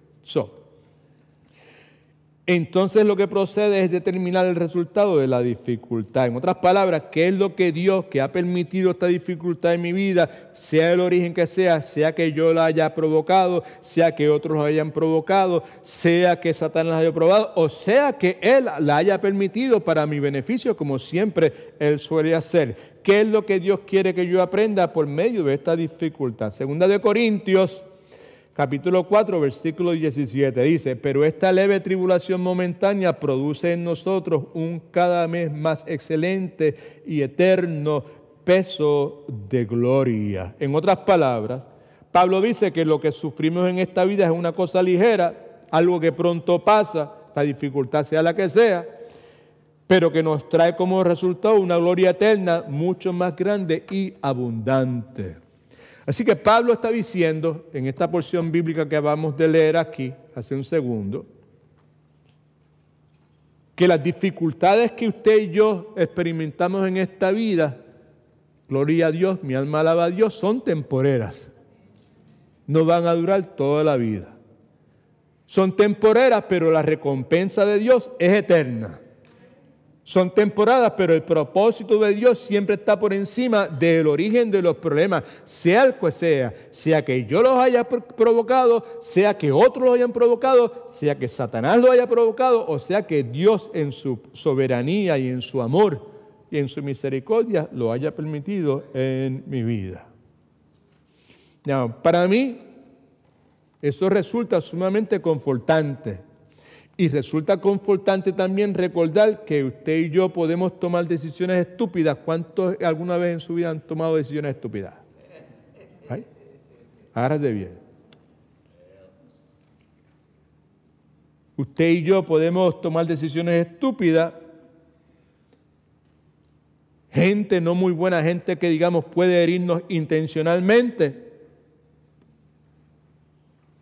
Entonces lo que procede es determinar el resultado de la dificultad. En otras palabras, ¿qué es lo que Dios, que ha permitido esta dificultad en mi vida, sea el origen que sea que yo la haya provocado, sea que otros la hayan provocado, sea que Satanás la haya probado, o sea que Él la haya permitido para mi beneficio, como siempre Él suele hacer? ¿Qué es lo que Dios quiere que yo aprenda por medio de esta dificultad? Segunda de Corintios, capítulo 4, versículo 17, dice, pero esta leve tribulación momentánea produce en nosotros un cada vez más excelente y eterno peso de gloria. En otras palabras, Pablo dice que lo que sufrimos en esta vida es una cosa ligera, algo que pronto pasa, esta dificultad sea la que sea, pero que nos trae como resultado una gloria eterna mucho más grande y abundante. Así que Pablo está diciendo, en esta porción bíblica que acabamos de leer aquí, hace un segundo, que las dificultades que usted y yo experimentamos en esta vida, gloria a Dios, mi alma alaba a Dios, son temporeras. No van a durar toda la vida. Son temporeras, pero la recompensa de Dios es eterna. Son temporadas, pero el propósito de Dios siempre está por encima del origen de los problemas, sea el que sea que yo los haya provocado, sea que otros los hayan provocado, sea que Satanás lo haya provocado, o sea que Dios en su soberanía y en su amor y en su misericordia lo haya permitido en mi vida. Now, para mí, eso resulta sumamente confortante. Y resulta confortante también recordar que usted y yo podemos tomar decisiones estúpidas. ¿Cuántos alguna vez en su vida han tomado decisiones estúpidas? ¿Right? Agárrate bien. Usted y yo podemos tomar decisiones estúpidas. Gente no muy buena, gente que digamos puede herirnos intencionalmente.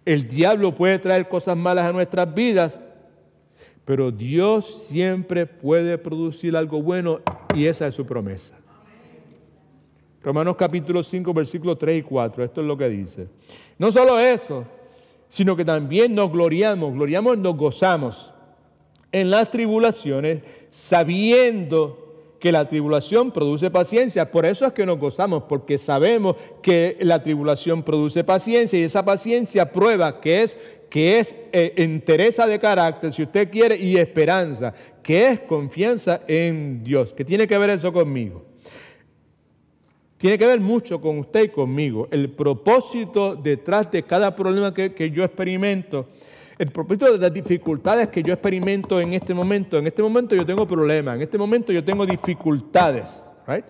El diablo puede traer cosas malas a nuestras vidas, pero Dios siempre puede producir algo bueno y esa es su promesa. Romanos capítulo 5, versículos 3 y 4, esto es lo que dice. No solo eso, sino que también nos gloriamos, nos gozamos en las tribulaciones, sabiendo que la tribulación produce paciencia. Por eso es que nos gozamos, porque sabemos que la tribulación produce paciencia y esa paciencia prueba que es entereza de carácter, si usted quiere, y esperanza, que es confianza en Dios. ¿Qué tiene que ver eso conmigo? Tiene que ver mucho con usted y conmigo. El propósito detrás de cada problema que yo experimento, el propósito de las dificultades que yo experimento en este momento yo tengo problemas, en este momento yo tengo dificultades, right?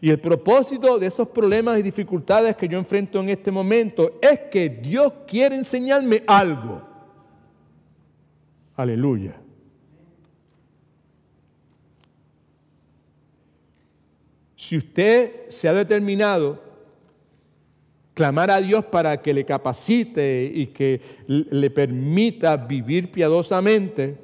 Y el propósito de esos problemas y dificultades que yo enfrento en este momento es que Dios quiere enseñarme algo. Aleluya. Si usted se ha determinado clamar a Dios para que le capacite y que le permita vivir piadosamente,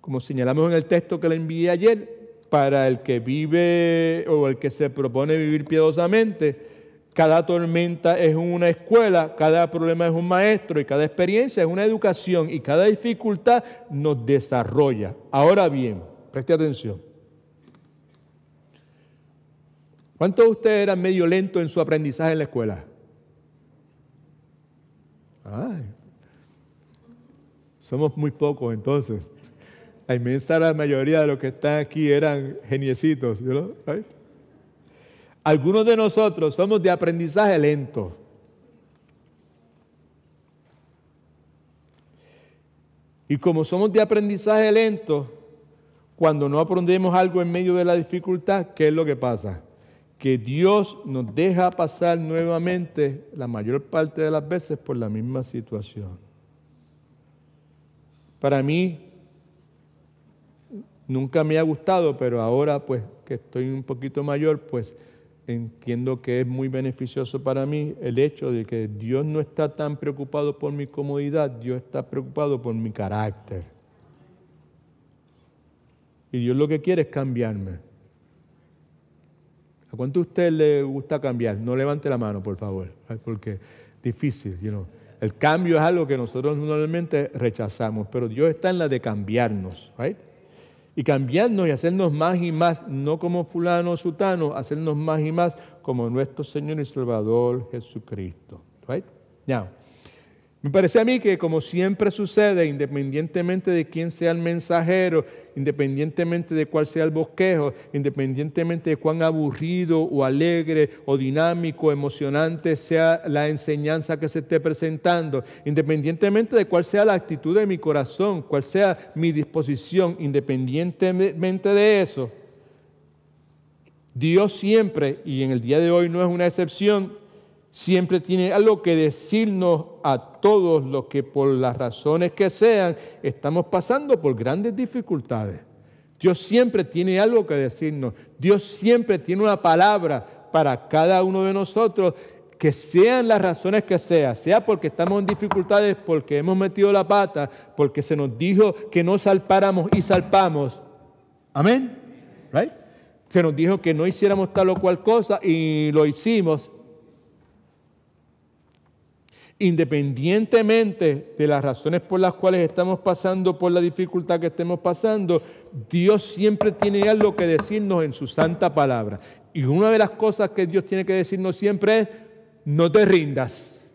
como señalamos en el texto que le envié ayer, para el que vive o el que se propone vivir piadosamente, cada tormenta es una escuela, cada problema es un maestro y cada experiencia es una educación y cada dificultad nos desarrolla. Ahora bien, preste atención. ¿Cuántos de ustedes eran medio lentos en su aprendizaje en la escuela? Ay, somos muy pocos entonces. La inmensa mayoría de los que están aquí eran geniecitos, ¿no? ¿Right? Algunos de nosotros somos de aprendizaje lento. Y como somos de aprendizaje lento, cuando no aprendemos algo en medio de la dificultad, ¿qué es lo que pasa? Que Dios nos deja pasar nuevamente la mayor parte de las veces por la misma situación. Para mí, nunca me ha gustado, pero ahora pues que estoy un poquito mayor, pues entiendo que es muy beneficioso para mí el hecho de que Dios no está tan preocupado por mi comodidad, Dios está preocupado por mi carácter. Y Dios lo que quiere es cambiarme. ¿A cuánto a usted le gusta cambiar? No levante la mano, por favor, porque es difícil, El cambio es algo que nosotros normalmente rechazamos, pero Dios está en la de cambiarnos, right? Y cambiarnos y hacernos más y más, no como fulano o sutano, hacernos más y más como nuestro Señor y Salvador Jesucristo, right? Now, me parece a mí que como siempre sucede, independientemente de quién sea el mensajero, independientemente de cuál sea el bosquejo, independientemente de cuán aburrido o alegre o dinámico, emocionante sea la enseñanza que se esté presentando, independientemente de cuál sea la actitud de mi corazón, cuál sea mi disposición, independientemente de eso, Dios siempre, y en el día de hoy no es una excepción, siempre tiene algo que decirnos a todos los que por las razones que sean estamos pasando por grandes dificultades. Dios siempre tiene algo que decirnos. Dios siempre tiene una palabra para cada uno de nosotros, que sean las razones que sea porque estamos en dificultades, porque hemos metido la pata, porque se nos dijo que no salpáramos y salpamos. Amén. Right? Se nos dijo que no hiciéramos tal o cual cosa y lo hicimos. Independientemente de las razones por las cuales estamos pasando, por la dificultad que estemos pasando, Dios siempre tiene algo que decirnos en su santa palabra. Y una de las cosas que Dios tiene que decirnos siempre es, no te rindas.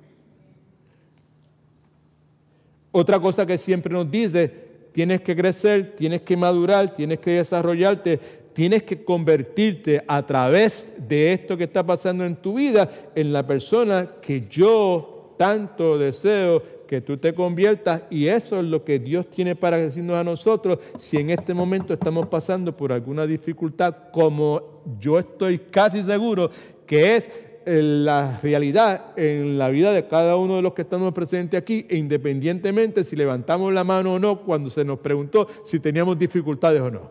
Otra cosa que siempre nos dice, tienes que crecer, tienes que madurar, tienes que desarrollarte, tienes que convertirte a través de esto que está pasando en tu vida en la persona que yo tanto deseo que tú te conviertas, y eso es lo que Dios tiene para decirnos a nosotros si en este momento estamos pasando por alguna dificultad, como yo estoy casi seguro que es la realidad en la vida de cada uno de los que estamos presentes aquí, e independientemente si levantamos la mano o no cuando se nos preguntó si teníamos dificultades o no.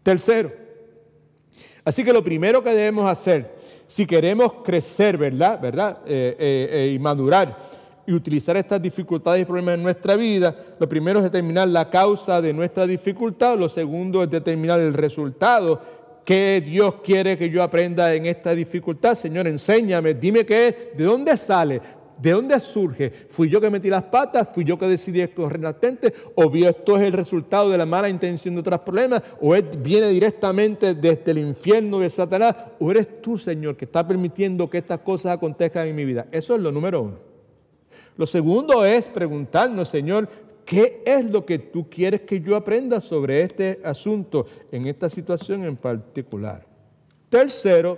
Tercero, así que lo primero que debemos hacer, si queremos crecer, ¿verdad? Y madurar y utilizar estas dificultades y problemas en nuestra vida, lo primero es determinar la causa de nuestra dificultad, lo segundo es determinar el resultado. ¿Qué Dios quiere que yo aprenda en esta dificultad? Señor, enséñame, dime qué es, de dónde sale, de dónde surge. ¿Fui yo que metí las patas? ¿Fui yo que decidí escoger latente? ¿O bien esto es el resultado de la mala intención de otros problemas? ¿O viene directamente desde el infierno de Satanás? ¿O eres tú, Señor, que está permitiendo que estas cosas acontezcan en mi vida? Eso es lo número uno. Lo segundo es preguntarnos, Señor, ¿qué es lo que tú quieres que yo aprenda sobre este asunto, en esta situación en particular? Tercero,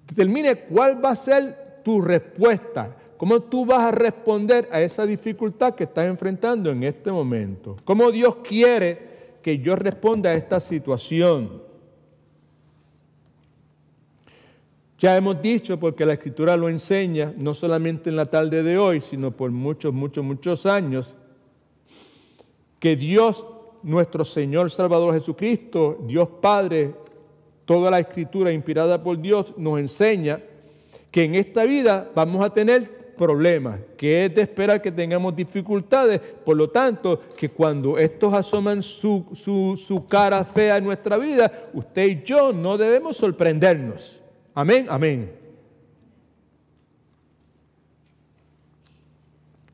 determine cuál va a ser tu respuesta, cómo tú vas a responder a esa dificultad que estás enfrentando en este momento. ¿Cómo Dios quiere que yo responda a esta situación? Ya hemos dicho, porque la Escritura lo enseña, no solamente en la tarde de hoy, sino por muchos años, que Dios, nuestro Señor Salvador Jesucristo, Dios Padre, toda la Escritura inspirada por Dios, nos enseña que en esta vida vamos a tener problemas, que es de esperar que tengamos dificultades. Por lo tanto, que cuando estos asoman su cara fea en nuestra vida, usted y yo no debemos sorprendernos. Amén, amén.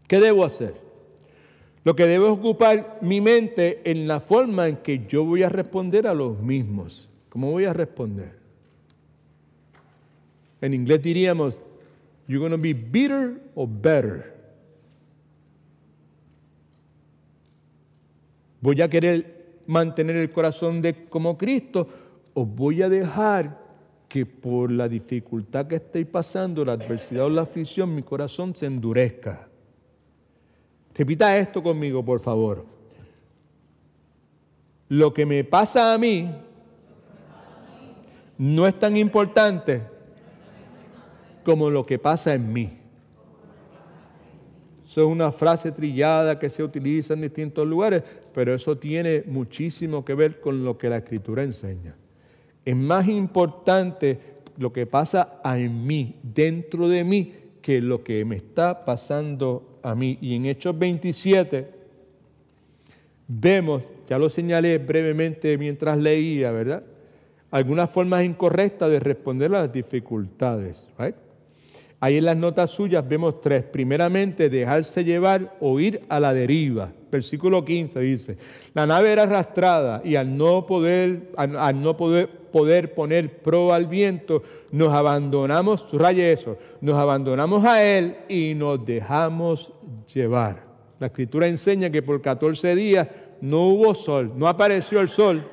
¿Qué debo hacer? Lo que debo es ocupar mi mente en la forma en que yo voy a responder a los mismos. ¿Cómo voy a responder? En inglés diríamos, you're going to be bitter or better. ¿Voy a querer mantener el corazón como Cristo o voy a dejar que por la dificultad que estoy pasando, la adversidad o la aflicción, mi corazón se endurezca? Repita esto conmigo, por favor. Lo que me pasa a mí no es tan importante como lo que pasa en mí. Eso es una frase trillada que se utiliza en distintos lugares, pero eso tiene muchísimo que ver con lo que la Escritura enseña. Es más importante lo que pasa en mí, dentro de mí, que lo que me está pasando a mí. Y en Hechos 27 vemos, ya lo señalé brevemente mientras leía, ¿verdad?, algunas formas incorrectas de responder a las dificultades. ¿Right? Ahí en las notas suyas vemos tres. Primeramente, dejarse llevar o ir a la deriva. Versículo 15 dice, la nave era arrastrada y al no poder poner proa al viento, nos abandonamos, subraye eso, nos abandonamos a él y nos dejamos llevar. La Escritura enseña que por 14 días no hubo sol, no apareció el sol,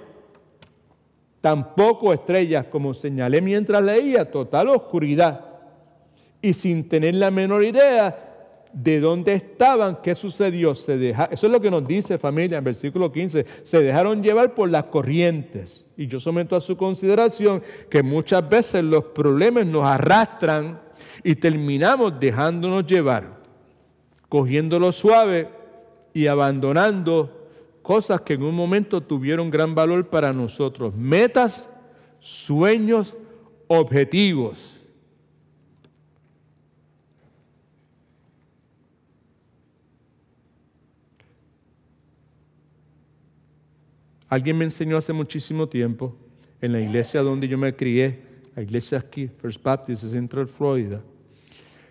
tampoco estrellas, como señalé mientras leía, total oscuridad. Y sin tener la menor idea de dónde estaban, qué sucedió. Eso es lo que nos dice, familia, en versículo 15. Se dejaron llevar por las corrientes. Y yo someto a su consideración que muchas veces los problemas nos arrastran y terminamos dejándonos llevar, cogiéndolo suave y abandonando cosas que en un momento tuvieron gran valor para nosotros. Metas, sueños, objetivos. Alguien me enseñó hace muchísimo tiempo, en la iglesia donde yo me crié, la iglesia aquí, First Baptist de Central Florida,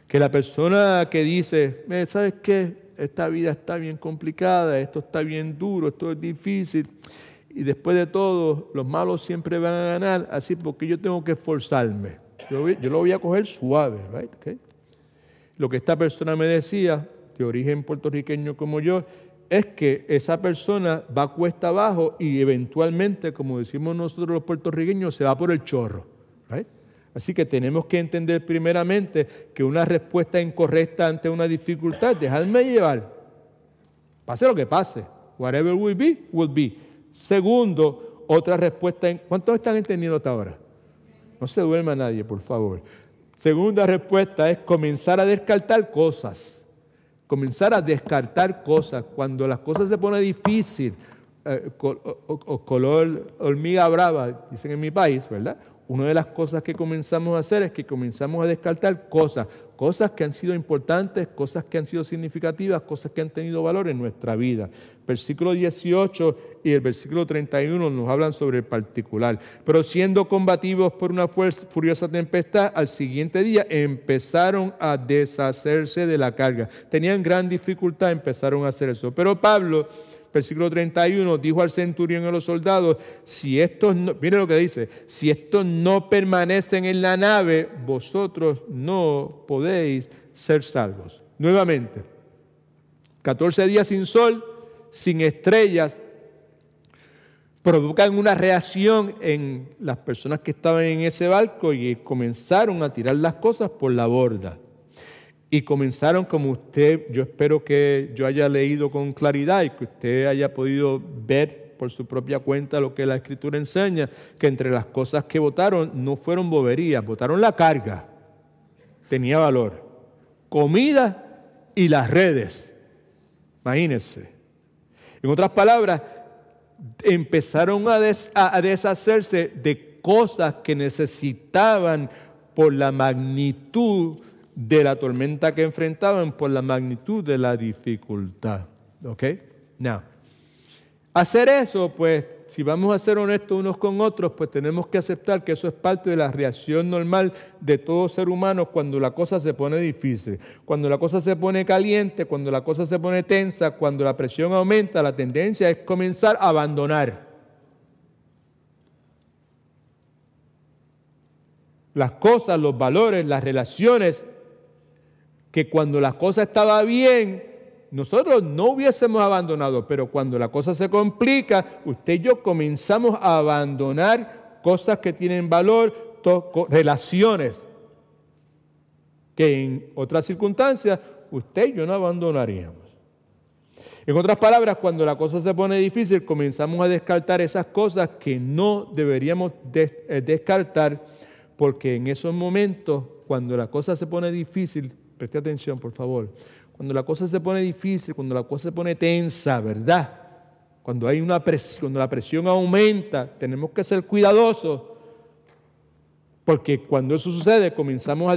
que la persona que dice, ¿sabes qué? Esta vida está bien complicada, esto está bien duro, esto es difícil, y después de todo, los malos siempre van a ganar, así porque yo tengo que esforzarme. Yo lo voy a coger suave, right? Okay. Lo que esta persona me decía, de origen puertorriqueño como yo, es que esa persona va cuesta abajo y eventualmente, como decimos nosotros los puertorriqueños, se va por el chorro. Right? Así que tenemos que entender primeramente que una respuesta incorrecta ante una dificultad, dejarme llevar, pase lo que pase, whatever will be, will be. Segundo, otra respuesta, ¿cuántos están entendiendo hasta ahora? No se duerma nadie, por favor. Segunda respuesta es comenzar a descartar cosas. Comenzar a descartar cosas. Cuando las cosas se ponen difícil, color hormiga brava, dicen en mi país, ¿verdad? Una de las cosas que comenzamos a hacer es que comenzamos a descartar cosas que han sido importantes, cosas que han sido significativas, cosas que han tenido valor en nuestra vida. Versículo 18 y el versículo 31 nos hablan sobre el particular. Pero siendo combativos por una furiosa tempestad, al siguiente día empezaron a deshacerse de la carga. Tenían gran dificultad, empezaron a hacer eso. Pero Pablo, versículo 31, dijo al centurión y a los soldados, mire lo que dice, si estos no permanecen en la nave, vosotros no podéis ser salvos. Nuevamente, 14 días sin sol, sin estrellas, provocan una reacción en las personas que estaban en ese barco y comenzaron a tirar las cosas por la borda. Y comenzaron, como yo espero que yo haya leído con claridad y que usted haya podido ver por su propia cuenta lo que la Escritura enseña, que entre las cosas que botaron no fueron boberías, botaron la carga, tenía valor, comida y las redes. Imagínense. En otras palabras, empezaron a deshacerse de cosas que necesitaban por la magnitud de la tormenta que enfrentaban, por la magnitud de la dificultad. ¿Ok? Now, hacer eso, pues, si vamos a ser honestos unos con otros, pues tenemos que aceptar que eso es parte de la reacción normal de todo ser humano cuando la cosa se pone difícil. Cuando la cosa se pone caliente, cuando la cosa se pone tensa, cuando la presión aumenta, la tendencia es comenzar a abandonar las cosas, los valores, las relaciones, que cuando la cosa estaba bien, nosotros no hubiésemos abandonado, pero cuando la cosa se complica, usted y yo comenzamos a abandonar cosas que tienen valor, relaciones que en otras circunstancias usted y yo no abandonaríamos. En otras palabras, cuando la cosa se pone difícil, comenzamos a descartar esas cosas que no deberíamos descartar, porque en esos momentos, cuando la cosa se pone difícil, preste atención, por favor. Cuando la cosa se pone difícil, cuando la cosa se pone tensa, ¿verdad? Cuando hay cuando la presión aumenta, tenemos que ser cuidadosos, porque cuando eso sucede, comenzamos a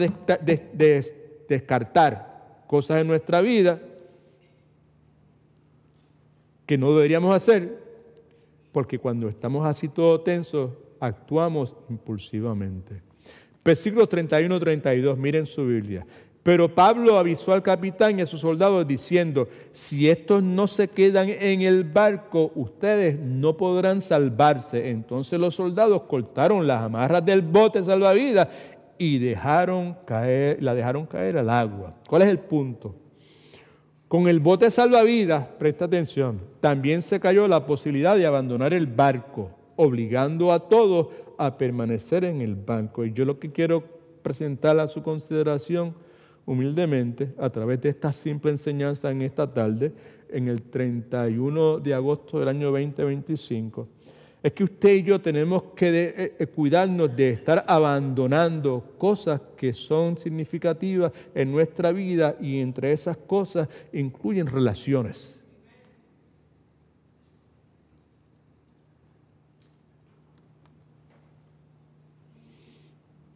descartar cosas en nuestra vida que no deberíamos hacer, porque cuando estamos así todo tensos, actuamos impulsivamente. Versículos 31 y 32, miren su Biblia. Pero Pablo avisó al capitán y a sus soldados diciendo, si estos no se quedan en el barco, ustedes no podrán salvarse. Entonces los soldados cortaron las amarras del bote salvavidas y la dejaron caer al agua. ¿Cuál es el punto? Con el bote salvavidas, presta atención, también se cayó la posibilidad de abandonar el barco, obligando a todos a permanecer en el barco. Y yo lo que quiero presentar a su consideración humildemente, a través de esta simple enseñanza en esta tarde, en el 31 de agosto del año 2025, es que usted y yo tenemos que cuidarnos de estar abandonando cosas que son significativas en nuestra vida, y entre esas cosas incluyen relaciones.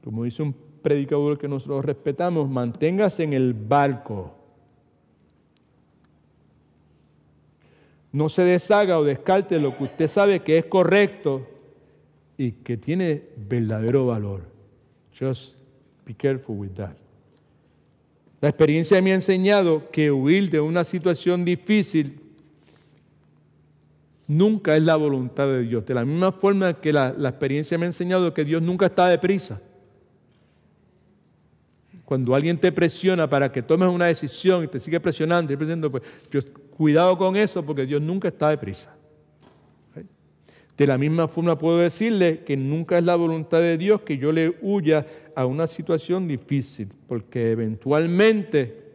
Como dice un predicador que nosotros respetamos, manténgase en el barco. No se deshaga o descarte lo que usted sabe que es correcto y que tiene verdadero valor. Just be careful with that. La experiencia me ha enseñado que huir de una situación difícil nunca es la voluntad de Dios. De la misma forma que la experiencia me ha enseñado que Dios nunca está deprisa. Cuando alguien te presiona para que tomes una decisión y te sigue presionando, pues cuidado con eso, porque Dios nunca está deprisa. ¿Okay? De la misma forma puedo decirle que nunca es la voluntad de Dios que yo le huya a una situación difícil, porque eventualmente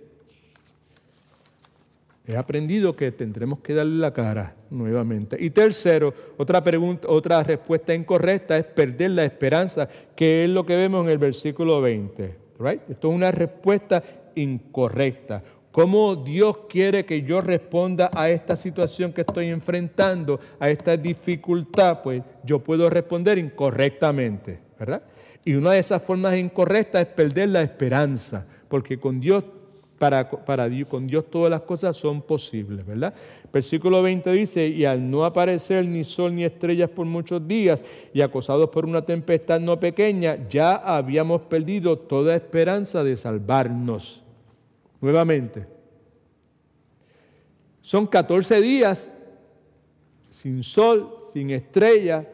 He aprendido que tendremos que darle la cara nuevamente. Y tercero, otra respuesta incorrecta es perder la esperanza, que es lo que vemos en el versículo 20. Right? Esto es una respuesta incorrecta. ¿Cómo Dios quiere que yo responda a esta situación que estoy enfrentando, a esta dificultad? Pues yo puedo responder incorrectamente, ¿verdad? Y una de esas formas incorrectas es perder la esperanza, porque con Dios, con Dios todas las cosas son posibles, ¿verdad? Versículo 20 dice, y al no aparecer ni sol ni estrellas por muchos días, y acosados por una tempestad no pequeña, ya habíamos perdido toda esperanza de salvarnos. Nuevamente, son 14 días sin sol, sin estrella,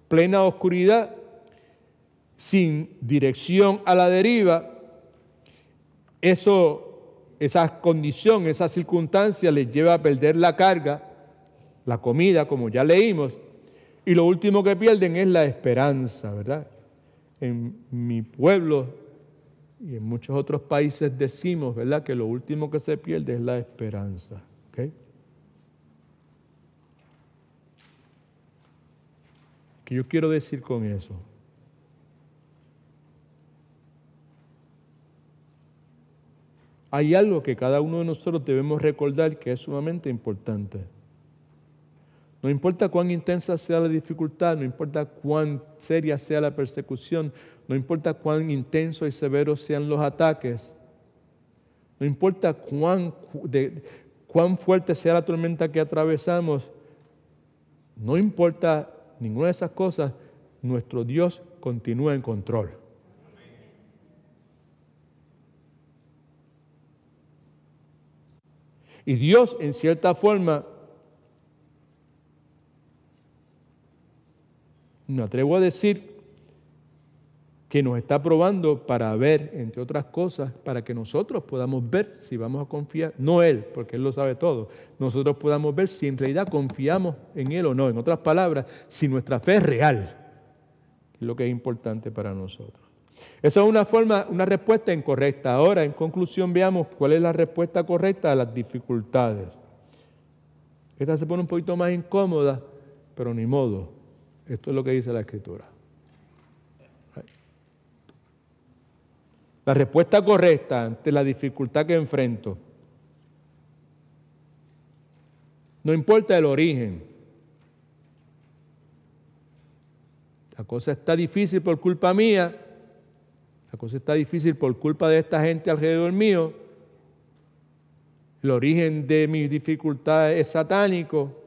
plena oscuridad, sin dirección a la deriva. Esa condición, esa circunstancia les lleva a perder la carga, la comida, como ya leímos, y lo último que pierden es la esperanza, ¿verdad? En mi pueblo y en muchos otros países decimos, ¿verdad?, que lo último que se pierde es la esperanza. ¿Okay? ¿Qué yo quiero decir con eso? Hay algo que cada uno de nosotros debemos recordar que es sumamente importante. No importa cuán intensa sea la dificultad, no importa cuán seria sea la persecución, no importa cuán intensos y severos sean los ataques, no importa cuán fuerte sea la tormenta que atravesamos, no importa ninguna de esas cosas, nuestro Dios continúa en control. Y Dios, en cierta forma, me atrevo a decir que nos está probando para ver, entre otras cosas, para que nosotros podamos ver si vamos a confiar, no Él, porque Él lo sabe todo, nosotros podamos ver si en realidad confiamos en Él o no. En otras palabras, si nuestra fe es real, que es lo que es importante para nosotros. Esa es una respuesta incorrecta. Ahora, en conclusión, veamos cuál es la respuesta correcta a las dificultades. Esta se pone un poquito más incómoda, pero ni modo. Esto es lo que dice la Escritura. La respuesta correcta ante la dificultad que enfrento, no importa el origen. La cosa está difícil por culpa mía, la cosa está difícil por culpa de esta gente alrededor mío, el origen de mi dificultad es satánico,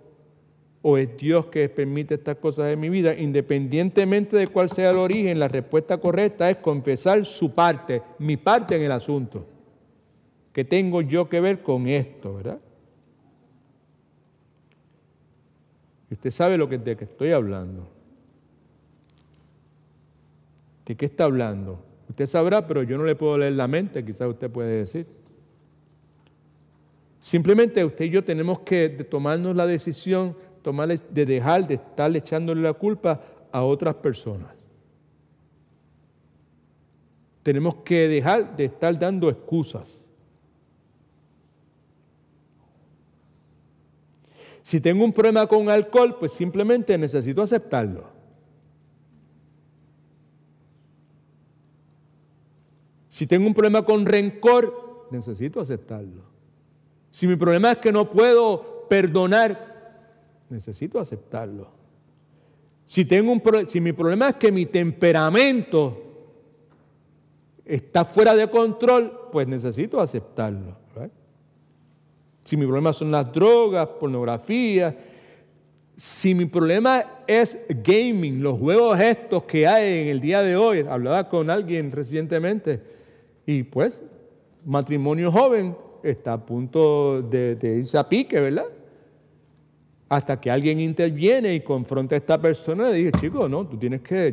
o es Dios que permite estas cosas en mi vida. Independientemente de cuál sea el origen, la respuesta correcta es confesar su parte, mi parte en el asunto. ¿Qué tengo yo que ver con esto, verdad? Y usted sabe de qué estoy hablando. ¿De qué está hablando? Usted sabrá, pero yo no le puedo leer la mente, quizás usted puede decir. Simplemente usted y yo tenemos que tomarnos la decisión de dejar de estar echándole la culpa a otras personas. Tenemos que dejar de estar dando excusas. Si tengo un problema con alcohol, pues simplemente necesito aceptarlo. Si tengo un problema con rencor, necesito aceptarlo. Si mi problema es que no puedo perdonar, necesito aceptarlo. Si mi problema es que mi temperamento está fuera de control, pues necesito aceptarlo. ¿Right? Si mi problema son las drogas, pornografía, si mi problema es gaming, los juegos estos que hay en el día de hoy, hablaba con alguien recientemente, y pues, matrimonio joven está a punto de irse a pique, ¿verdad? Hasta que alguien interviene y confronta a esta persona y le dice, chico, no, tú tienes que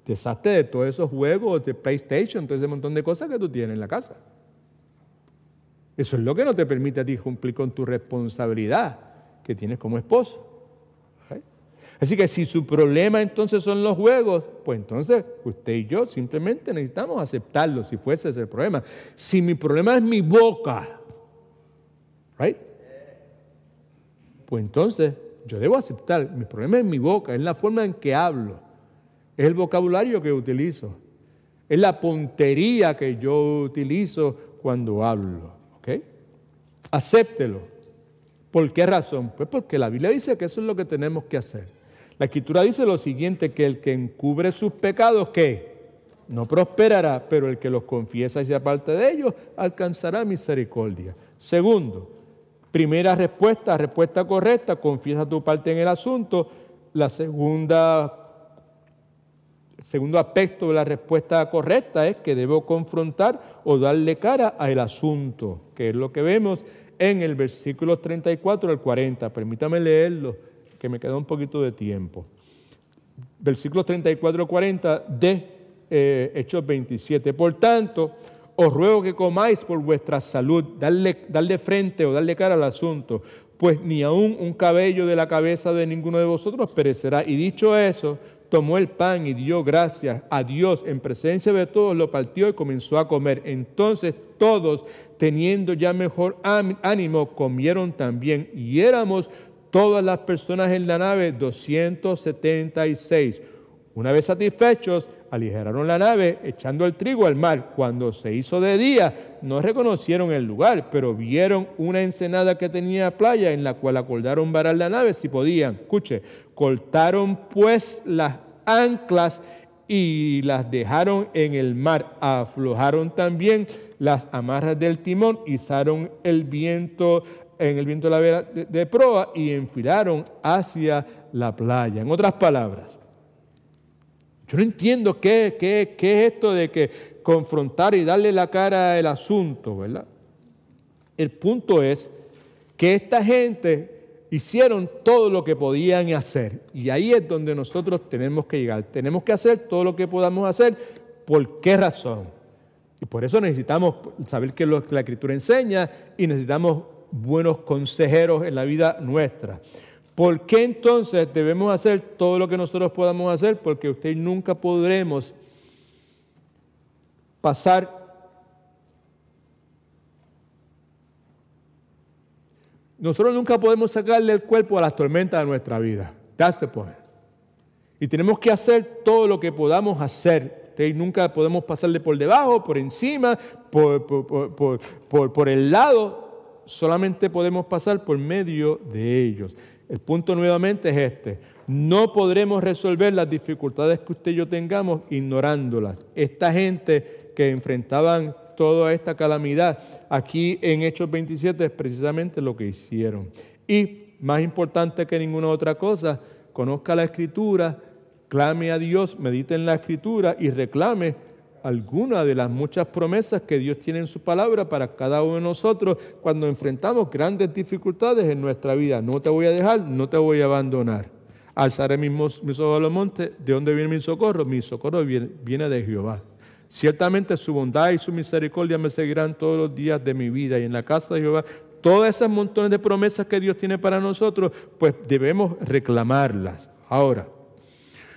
deshazte de todos esos juegos de PlayStation, todo ese montón de cosas que tú tienes en la casa. Eso es lo que no te permite a ti cumplir con tu responsabilidad que tienes como esposo. ¿Right? Así que si su problema entonces son los juegos, pues entonces usted y yo simplemente necesitamos aceptarlo si fuese ese el problema. Si mi problema es mi boca, Right? Pues entonces, yo debo aceptar, mi problema es mi boca, es la forma en que hablo, es el vocabulario que utilizo, es la puntería que yo utilizo cuando hablo. ¿Ok? Acéptelo. ¿Por qué razón? Pues porque la Biblia dice que eso es lo que tenemos que hacer. La Escritura dice lo siguiente, que el que encubre sus pecados, ¿qué? No prosperará, pero el que los confiesa y se aparte de ellos, alcanzará misericordia. Segundo, primera respuesta correcta, confiesa tu parte en el asunto. La segundo aspecto de la respuesta correcta es que debo confrontar o darle cara al asunto, que es lo que vemos en el versículo 34 al 40. Permítame leerlo, que me queda un poquito de tiempo. Versículos 34 al 40 de Hechos 27. Por tanto, os ruego que comáis por vuestra salud, darle frente o darle cara al asunto, pues ni aun un cabello de la cabeza de ninguno de vosotros perecerá. Y dicho eso, tomó el pan y dio gracias a Dios en presencia de todos, lo partió y comenzó a comer. Entonces todos, teniendo ya mejor ánimo, comieron también, y éramos todas las personas en la nave 276. Una vez satisfechos, aligeraron la nave, echando el trigo al mar. Cuando se hizo de día, no reconocieron el lugar, pero vieron una ensenada que tenía playa, en la cual acordaron varar la nave si podían. Escuche, cortaron pues las anclas y las dejaron en el mar. Aflojaron también las amarras del timón, izaron el viento en el viento de la vela de proa y enfilaron hacia la playa. En otras palabras, yo no entiendo qué es esto de que confrontar y darle la cara al asunto, ¿verdad? El punto es que esta gente hicieron todo lo que podían hacer, y ahí es donde nosotros tenemos que llegar. Tenemos que hacer todo lo que podamos hacer. ¿Por qué razón? Y por eso necesitamos saber qué es lo que la Escritura enseña, y necesitamos buenos consejeros en la vida nuestra. ¿Por qué entonces debemos hacer todo lo que nosotros podamos hacer? Porque usted nunca podremos nosotros nunca podemos sacarle el cuerpo a las tormentas de nuestra vida. That's the point. Y tenemos que hacer todo lo que podamos hacer. Nunca podemos pasarle por debajo, por encima, por el lado. Solamente podemos pasar por medio de ellos. El punto nuevamente es este: no podremos resolver las dificultades que usted y yo tengamos ignorándolas. Esta gente que enfrentaban toda esta calamidad, aquí en Hechos 27 es precisamente lo que hicieron. Y más importante que ninguna otra cosa, conozca la Escritura, clame a Dios, medite en la Escritura y reclame alguna de las muchas promesas que Dios tiene en su palabra para cada uno de nosotros cuando enfrentamos grandes dificultades en nuestra vida. No te voy a dejar, no te voy a abandonar. Alzaré mis ojos a los montes. ¿De dónde viene mi socorro? Mi socorro viene de Jehová. Ciertamente su bondad y su misericordia me seguirán todos los días de mi vida, y en la casa de Jehová. Todas esas montones de promesas que Dios tiene para nosotros, pues debemos reclamarlas. Ahora,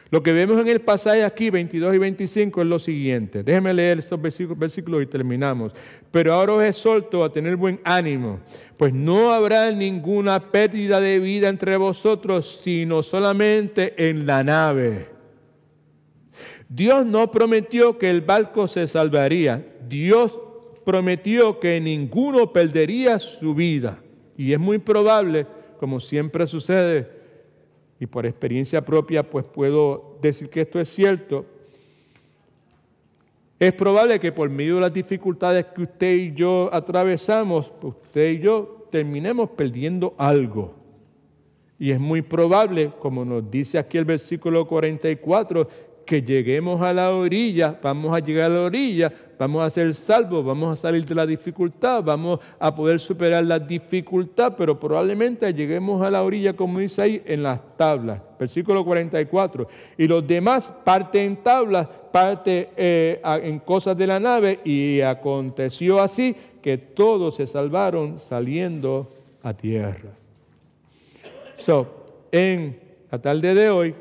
lo que vemos en el pasaje aquí, 22 y 25, es lo siguiente. Déjenme leer estos versículos y terminamos. Pero ahora os exhorto a tener buen ánimo, pues no habrá ninguna pérdida de vida entre vosotros, sino solamente en la nave. Dios no prometió que el barco se salvaría. Dios prometió que ninguno perdería su vida. Y es muy probable, como siempre sucede, y por experiencia propia pues puedo decir que esto es cierto, es probable que por medio de las dificultades que usted y yo atravesamos, usted y yo terminemos perdiendo algo. Y es muy probable, como nos dice aquí el versículo 44, que lleguemos a la orilla, vamos a llegar a la orilla, vamos a ser salvos, vamos a salir de la dificultad, vamos a poder superar la dificultad, pero probablemente lleguemos a la orilla, como dice ahí, en las tablas. Versículo 44. Y los demás parte en tablas, parte en cosas de la nave, y aconteció así que todos se salvaron saliendo a tierra. En la tarde de hoy,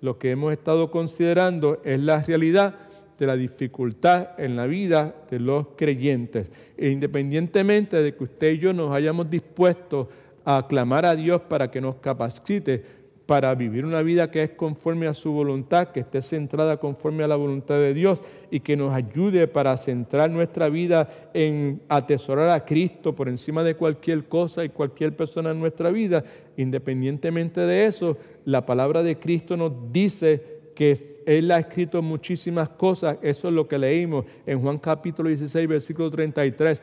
lo que hemos estado considerando es la realidad de la dificultad en la vida de los creyentes. E independientemente de que usted y yo nos hayamos dispuesto a clamar a Dios para que nos capacite para vivir una vida que es conforme a su voluntad, que esté centrada conforme a la voluntad de Dios y que nos ayude para centrar nuestra vida en atesorar a Cristo por encima de cualquier cosa y cualquier persona en nuestra vida. Independientemente de eso, la palabra de Cristo nos dice que Él ha escrito muchísimas cosas. Eso es lo que leímos en Juan capítulo 16, versículo 33.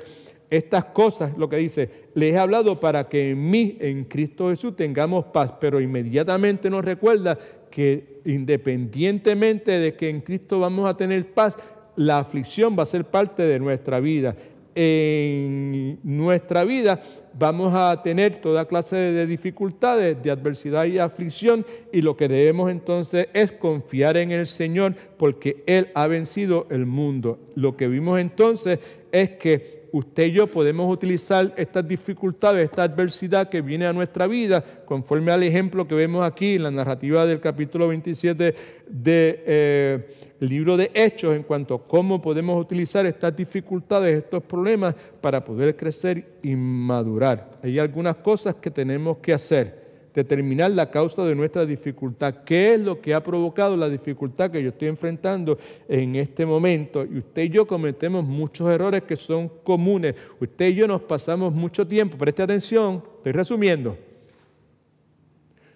Estas cosas, lo que dice, les he hablado para que en mí, en Cristo Jesús, tengamos paz, pero inmediatamente nos recuerda que independientemente de que en Cristo vamos a tener paz, la aflicción va a ser parte de nuestra vida. En nuestra vida vamos a tener toda clase de dificultades, de adversidad y aflicción, y lo que debemos entonces es confiar en el Señor porque Él ha vencido el mundo. Lo que vimos entonces es que usted y yo podemos utilizar estas dificultades, esta adversidad que viene a nuestra vida, conforme al ejemplo que vemos aquí en la narrativa del capítulo 27 del libro de Hechos, en cuanto a cómo podemos utilizar estas dificultades, estos problemas, para poder crecer y madurar. Hay algunas cosas que tenemos que hacer. Determinar la causa de nuestra dificultad. ¿Qué es lo que ha provocado la dificultad que yo estoy enfrentando en este momento? Y usted y yo cometemos muchos errores que son comunes. Usted y yo nos pasamos mucho tiempo, preste atención, estoy resumiendo.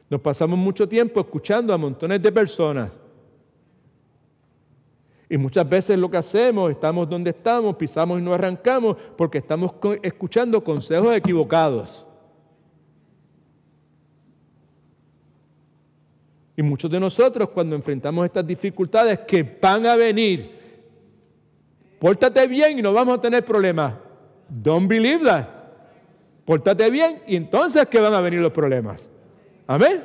Nos pasamos mucho tiempo escuchando a montones de personas. Y muchas veces lo que hacemos, estamos donde estamos, pisamos y no arrancamos porque estamos escuchando consejos equivocados. Y muchos de nosotros, cuando enfrentamos estas dificultades que van a venir, pórtate bien y no vamos a tener problemas. Don't believe that. Pórtate bien y entonces que van a venir los problemas. Amén.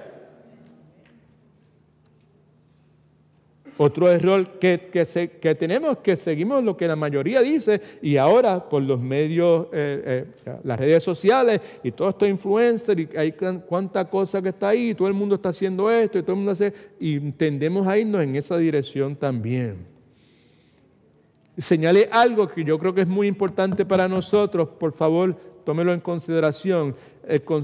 Otro error que tenemos, que seguimos lo que la mayoría dice, y ahora por los medios, las redes sociales y todos estos influencers, y hay cuánta cosa que está ahí, todo el mundo está haciendo esto, y todo el mundo hace, y tendemos a irnos en esa dirección también. Señale algo que yo creo que es muy importante para nosotros, por favor, tómelo en consideración.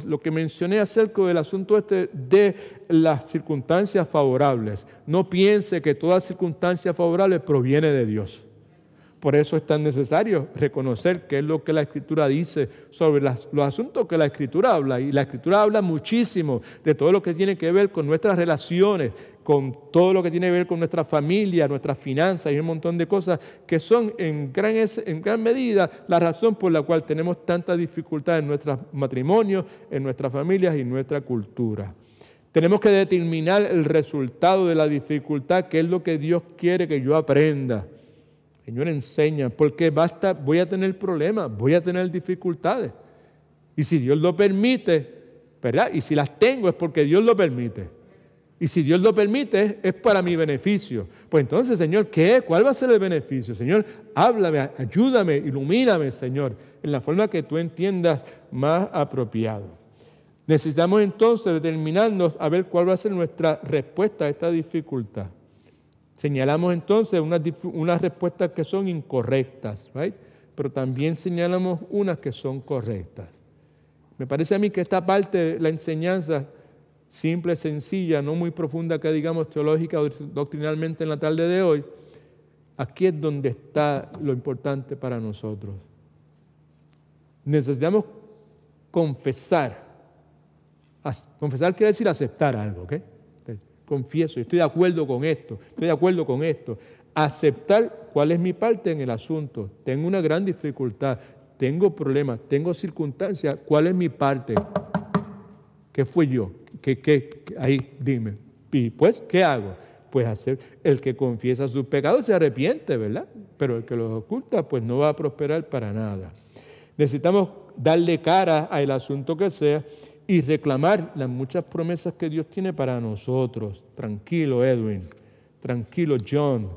Lo que mencioné acerca del asunto de las circunstancias favorables. No piense que toda circunstancia favorable proviene de Dios. Por eso es tan necesario reconocer qué es lo que la Escritura dice sobre los asuntos que la Escritura habla. Y la Escritura habla muchísimo de todo lo que tiene que ver con nuestras relaciones, con todo lo que tiene que ver con nuestra familia, nuestras finanzas y un montón de cosas que son en gran medida la razón por la cual tenemos tanta dificultad en nuestros matrimonios, en nuestras familias y en nuestra cultura. Tenemos que determinar el resultado de la dificultad, qué es lo que Dios quiere que yo aprenda. Señor, enseña, porque voy a tener problemas, voy a tener dificultades. Y si Dios lo permite, ¿verdad? Y si las tengo es porque Dios lo permite. Y si Dios lo permite, es para mi beneficio. Pues entonces, Señor, ¿qué? ¿Cuál va a ser el beneficio? Señor, háblame, ayúdame, ilumíname, Señor, en la forma que tú entiendas más apropiado. Necesitamos entonces determinarnos a ver cuál va a ser nuestra respuesta a esta dificultad. Señalamos entonces unas respuestas que son incorrectas, ¿right? Pero también señalamos unas que son correctas. Me parece a mí que esta parte de la enseñanza simple, sencilla, no muy profunda que digamos teológica o doctrinalmente en la tarde de hoy, aquí es donde está lo importante para nosotros. Necesitamos confesar. Confesar quiere decir aceptar algo, ¿ok? Confieso, estoy de acuerdo con esto, estoy de acuerdo con esto. Aceptar cuál es mi parte en el asunto. Tengo una gran dificultad, tengo problemas, tengo circunstancias, ¿cuál es mi parte? ¿Qué fui yo? Ahí, dime. ¿Y pues qué hago? Pues hacer, el que confiesa sus pecados se arrepiente, ¿verdad? Pero el que los oculta, pues no va a prosperar para nada. Necesitamos darle cara al asunto que sea y reclamar las muchas promesas que Dios tiene para nosotros. Tranquilo, Edwin. Tranquilo, John.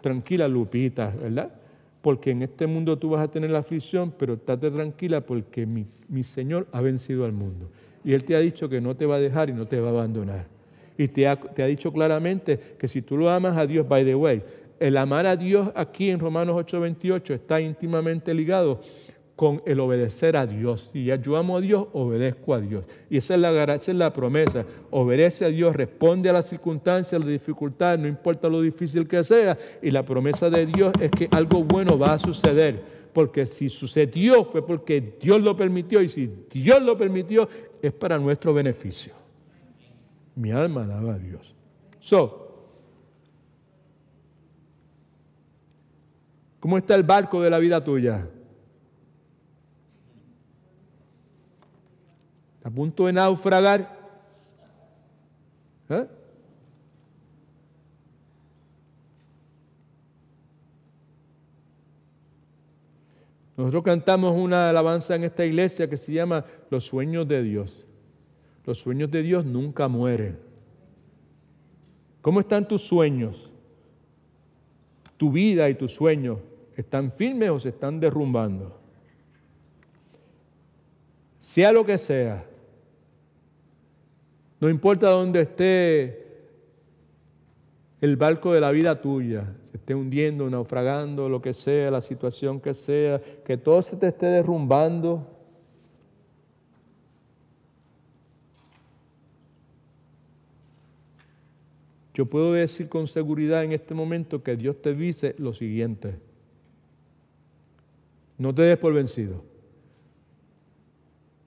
Tranquila, Lupita, ¿verdad? Porque en este mundo tú vas a tener la aflicción, pero estate tranquila porque mi Señor ha vencido al mundo. Y Él te ha dicho que no te va a dejar y no te va a abandonar. y te ha dicho claramente que si tú lo amas a Dios, by the way, el amar a Dios aquí en Romanos 8:28 está íntimamente ligado con el obedecer a Dios. Si yo amo a Dios, obedezco a Dios. Y esa es la promesa. Obedece a Dios, responde a las circunstancias, a las dificultades, no importa lo difícil que sea. Y la promesa de Dios es que algo bueno va a suceder. Porque si sucedió fue porque Dios lo permitió. Y si Dios lo permitió, es para nuestro beneficio. Mi alma alaba a Dios. ¿Cómo está el barco de la vida tuya? ¿A punto de naufragar? ¿Eh? Nosotros cantamos una alabanza en esta iglesia que se llama Los sueños de Dios. Los sueños de Dios nunca mueren. ¿Cómo están tus sueños? ¿Tu vida y tus sueños están firmes o se están derrumbando? Sea lo que sea, no importa dónde esté el barco de la vida tuya, se esté hundiendo, naufragando, lo que sea, la situación que sea, que todo se te esté derrumbando. Yo puedo decir con seguridad en este momento que Dios te dice lo siguiente: no te des por vencido.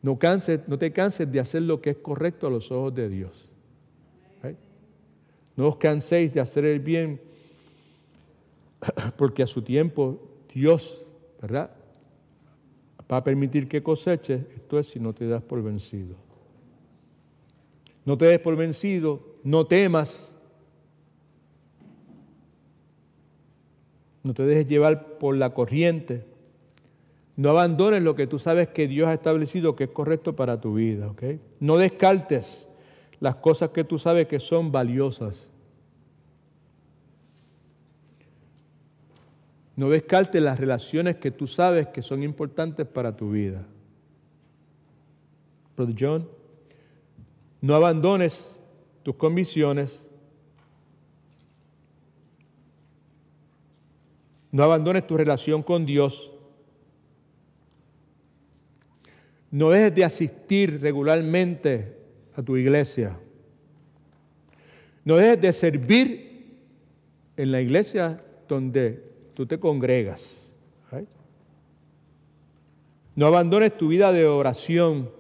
No te canses de hacer lo que es correcto a los ojos de Dios. ¿Right? No os canséis de hacer el bien, porque a su tiempo Dios, ¿verdad?, va a permitir que coseches. Esto es si no te das por vencido. No te des por vencido, no temas. No te dejes llevar por la corriente. No abandones lo que tú sabes que Dios ha establecido que es correcto para tu vida, ¿ok? No descartes las cosas que tú sabes que son valiosas. No descartes las relaciones que tú sabes que son importantes para tu vida. Brother John, no abandones tus convicciones. No abandones tu relación con Dios. No dejes de asistir regularmente a tu iglesia. No dejes de servir en la iglesia donde tú te congregas. ¿Right? No abandones tu vida de oración.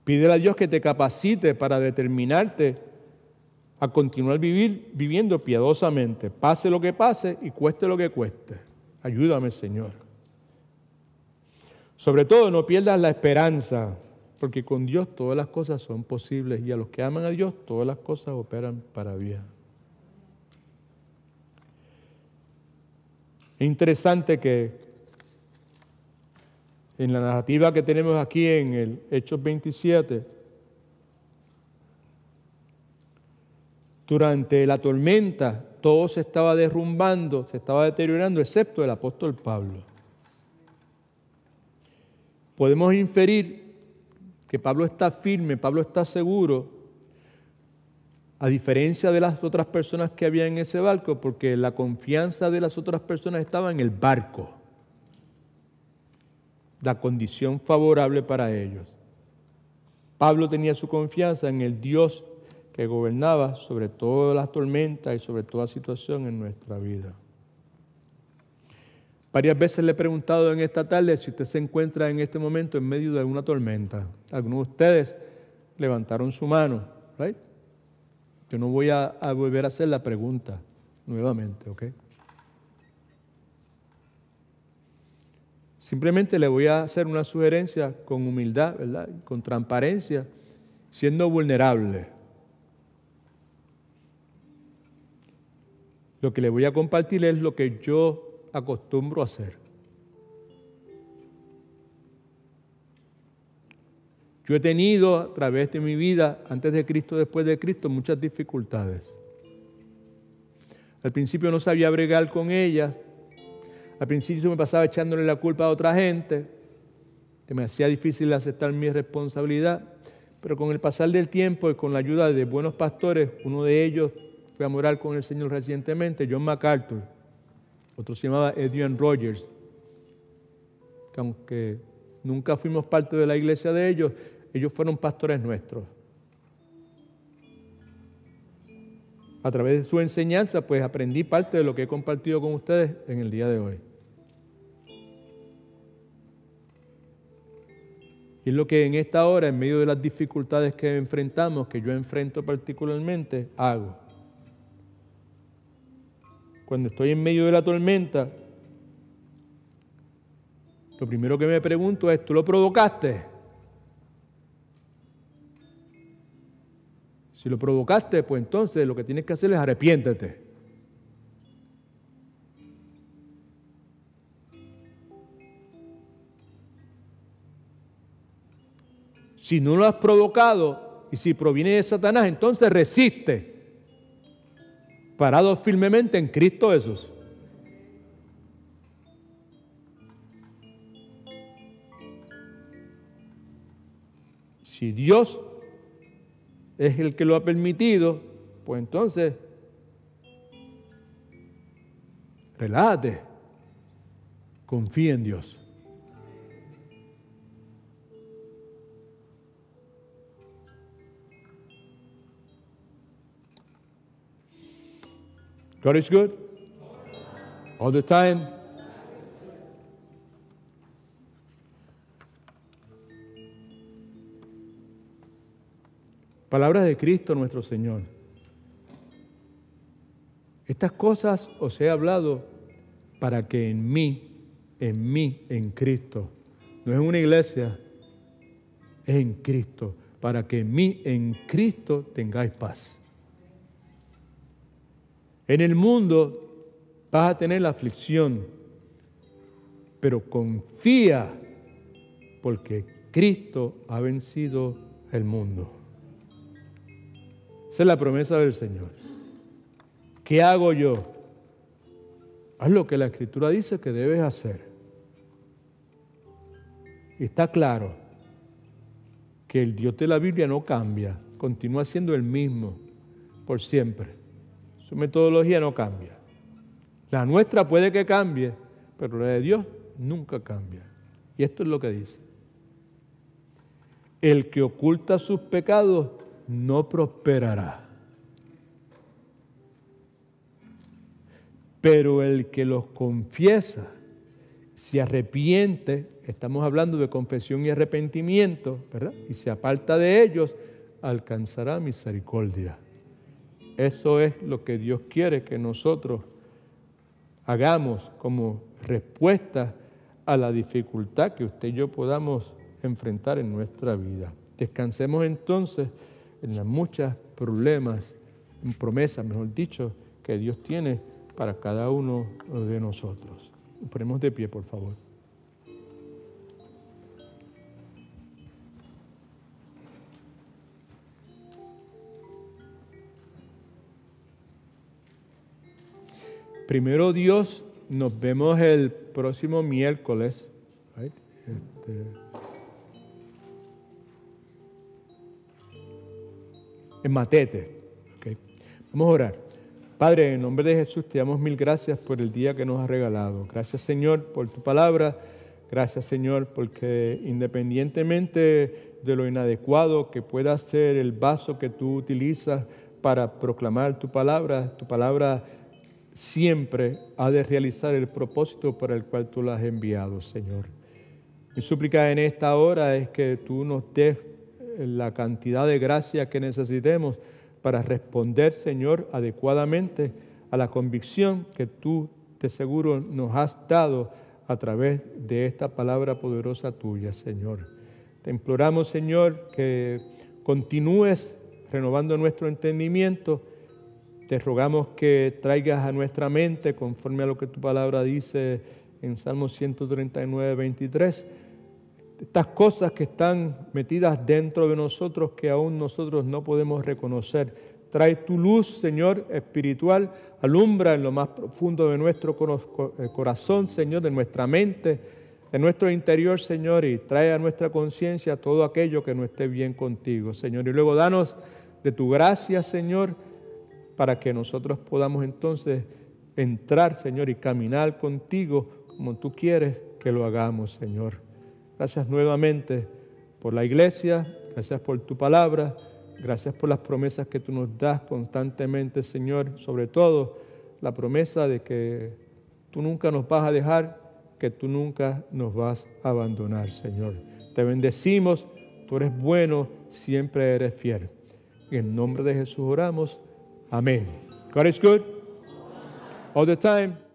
Pídele a Dios que te capacite para determinarte a continuar viviendo piadosamente, pase lo que pase y cueste lo que cueste. Ayúdame, Señor. Sobre todo, no pierdas la esperanza, porque con Dios todas las cosas son posibles y a los que aman a Dios todas las cosas operan para bien. Es interesante que en la narrativa que tenemos aquí en el Hechos 27, durante la tormenta, todo se estaba derrumbando, se estaba deteriorando, excepto el apóstol Pablo. Podemos inferir que Pablo está firme, Pablo está seguro, a diferencia de las otras personas que había en ese barco, porque la confianza de las otras personas estaba en el barco, la condición favorable para ellos. Pablo tenía su confianza en el Dios que gobernaba sobre todas las tormentas y sobre toda situación en nuestra vida. Varias veces le he preguntado en esta tarde si usted se encuentra en este momento en medio de una tormenta. Algunos de ustedes levantaron su mano, ¿right? Yo no voy a volver a hacer la pregunta nuevamente, ¿ok? Simplemente le voy a hacer una sugerencia con humildad, ¿verdad? Con transparencia, siendo vulnerable. Lo que le voy a compartir es lo que yo acostumbro a hacer. Yo he tenido a través de mi vida, antes de Cristo, después de Cristo, muchas dificultades. Al principio no sabía bregar con ellas, Al principio me pasaba echándole la culpa a otra gente, que me hacía difícil aceptar mi responsabilidad, pero con el pasar del tiempo y con la ayuda de buenos pastores, uno de ellos fue a morar con el Señor recientemente, John MacArthur, otro se llamaba Adrian Rogers, que aunque nunca fuimos parte de la iglesia de ellos, ellos fueron pastores nuestros. A través de su enseñanza, pues aprendí parte de lo que he compartido con ustedes en el día de hoy. Y es lo que en esta hora, en medio de las dificultades que enfrentamos, que yo enfrento particularmente, hago. Cuando estoy en medio de la tormenta, lo primero que me pregunto es, ¿tú lo provocaste? Si lo provocaste, pues entonces lo que tienes que hacer es arrepiéntete. Si no lo has provocado y si proviene de Satanás, entonces resiste, parado firmemente en Cristo Jesús. Si Dios es el que lo ha permitido, pues entonces relájate, confía en Dios. God is good all the time. Palabras de Cristo nuestro Señor. Estas cosas os he hablado para que en mí, en Cristo, no es en una iglesia, es en Cristo, para que en mí, en Cristo, tengáis paz. En el mundo vas a tener la aflicción, pero confía, porque Cristo ha vencido el mundo. Esa es la promesa del Señor. ¿Qué hago yo? Haz lo que la Escritura dice que debes hacer. Y está claro que el Dios de la Biblia no cambia, continúa siendo el mismo por siempre. Su metodología no cambia. La nuestra puede que cambie, pero la de Dios nunca cambia. Y esto es lo que dice. El que oculta sus pecados no prosperará. Pero el que los confiesa, se arrepiente, estamos hablando de confesión y arrepentimiento, ¿verdad? Y se aparta de ellos, alcanzará misericordia. Eso es lo que Dios quiere que nosotros hagamos como respuesta a la dificultad que usted y yo podamos enfrentar en nuestra vida. Descansemos entonces en los muchos problemas, promesas, mejor dicho, que Dios tiene para cada uno de nosotros. Nos ponemos de pie, por favor. Primero Dios, nos vemos el próximo miércoles. Right? En Matete. Okay. Vamos a orar. Padre, en nombre de Jesús te damos mil gracias por el día que nos has regalado. Gracias, Señor, por tu palabra. Gracias, Señor, porque independientemente de lo inadecuado que pueda ser el vaso que tú utilizas para proclamar tu palabra siempre ha de realizar el propósito para el cual tú la has enviado, Señor. Mi súplica en esta hora es que tú nos des la cantidad de gracia que necesitemos para responder, Señor, adecuadamente a la convicción que tú de seguro nos has dado a través de esta palabra poderosa tuya, Señor. Te imploramos, Señor, que continúes renovando nuestro entendimiento. Te rogamos que traigas a nuestra mente, conforme a lo que tu palabra dice en Salmo 139, 23, estas cosas que están metidas dentro de nosotros que aún nosotros no podemos reconocer, Trae tu luz, Señor, espiritual. Alumbra en lo más profundo de nuestro corazón, Señor, de nuestra mente, de nuestro interior, Señor, y trae a nuestra conciencia todo aquello que no esté bien contigo, Señor. Y luego danos de tu gracia, Señor, para que nosotros podamos entonces entrar, Señor, y caminar contigo como tú quieres que lo hagamos, Señor. Gracias nuevamente por la iglesia, gracias por tu palabra, gracias por las promesas que tú nos das constantemente, Señor, sobre todo la promesa de que tú nunca nos vas a dejar, que tú nunca nos vas a abandonar, Señor. Te bendecimos, tú eres bueno, siempre eres fiel. En nombre de Jesús oramos. Amén. God is good all the time.